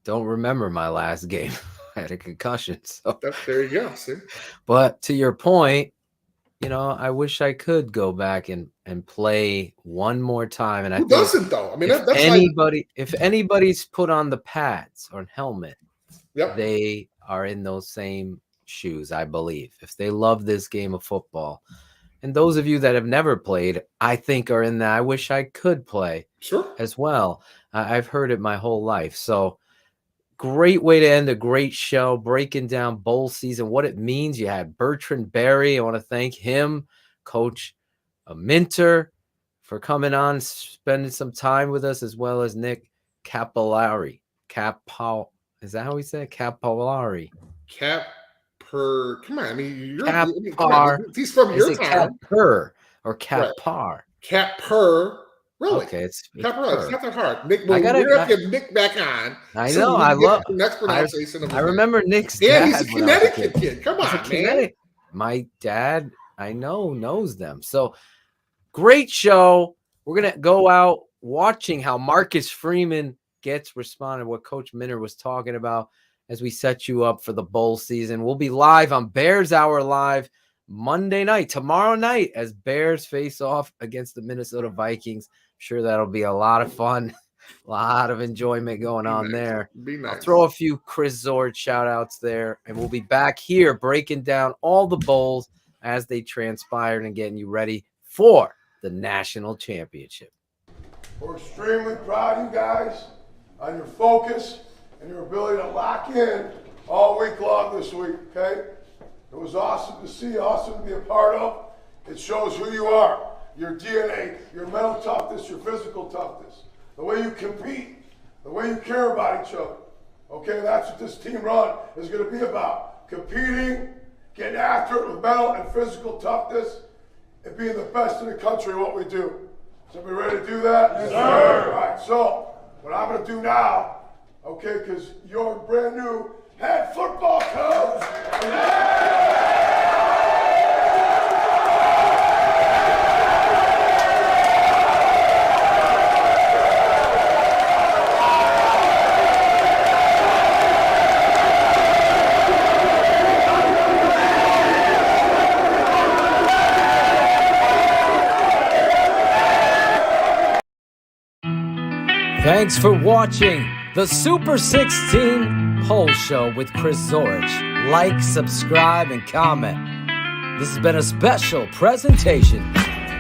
don't remember my last game. I had a concussion. So there you go. See? But to your point, you know, I wish I could go back and play one more time. And who doesn't, though? I mean, that's anybody. If anybody's put on the pads or helmet, they are in those same shoes, I believe. If they love this game of football, and those of you that have never played, I think are in that. I wish I could play as well. I've heard it my whole life. So great way to end a great show, breaking down bowl season, what it means. You had Bertrand Berry. I want to thank him, Coach Minter, for coming on, spending some time with us, as well as Nick Capillari. Is that how we say it? Capillari. Come on, I mean, he's from your town. Capper or Capar? Right. Capper. Really? Okay, it's Capper. It's not that hard. Nick, we're gonna get Nick back on. I know. I love the next pronunciation of his I remember Nick's dad. And he's a Connecticut kid. Come on, man. My dad, I know, knows them. So great show. We're gonna go out watching how Marcus Freeman gets responded, what Coach Minter was talking about. as we set you up for the bowl season. We'll be live on Bears Hour Live Monday night, tomorrow night, as Bears face off against the Minnesota Vikings. I'm sure that'll be a lot of fun, a lot of enjoyment going on there. Be nice. I'll throw a few Chris Zorich shout outs there, and we'll be back here breaking down all the bowls as they transpired and getting you ready for the national championship. We're extremely proud of you guys on your focus and your ability to lock in all week long this week, okay? It was awesome to see, awesome to be a part of. It shows who you are, your DNA, your mental toughness, your physical toughness, the way you compete, the way you care about each other. Okay, that's what this team run is going to be about. Competing, getting after it with mental and physical toughness, and being the best in the country at what we do. So we ready to do that? Yes, sir. All right, so what I'm going to do now, okay, because you're a brand new head football coach. Thanks for watching the Super 16 Poll Show with Chris Zorich. Like, subscribe, and comment. This has been a special presentation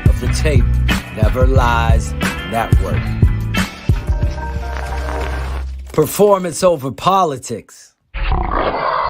of the Tape Never Lies Network. Performance over politics.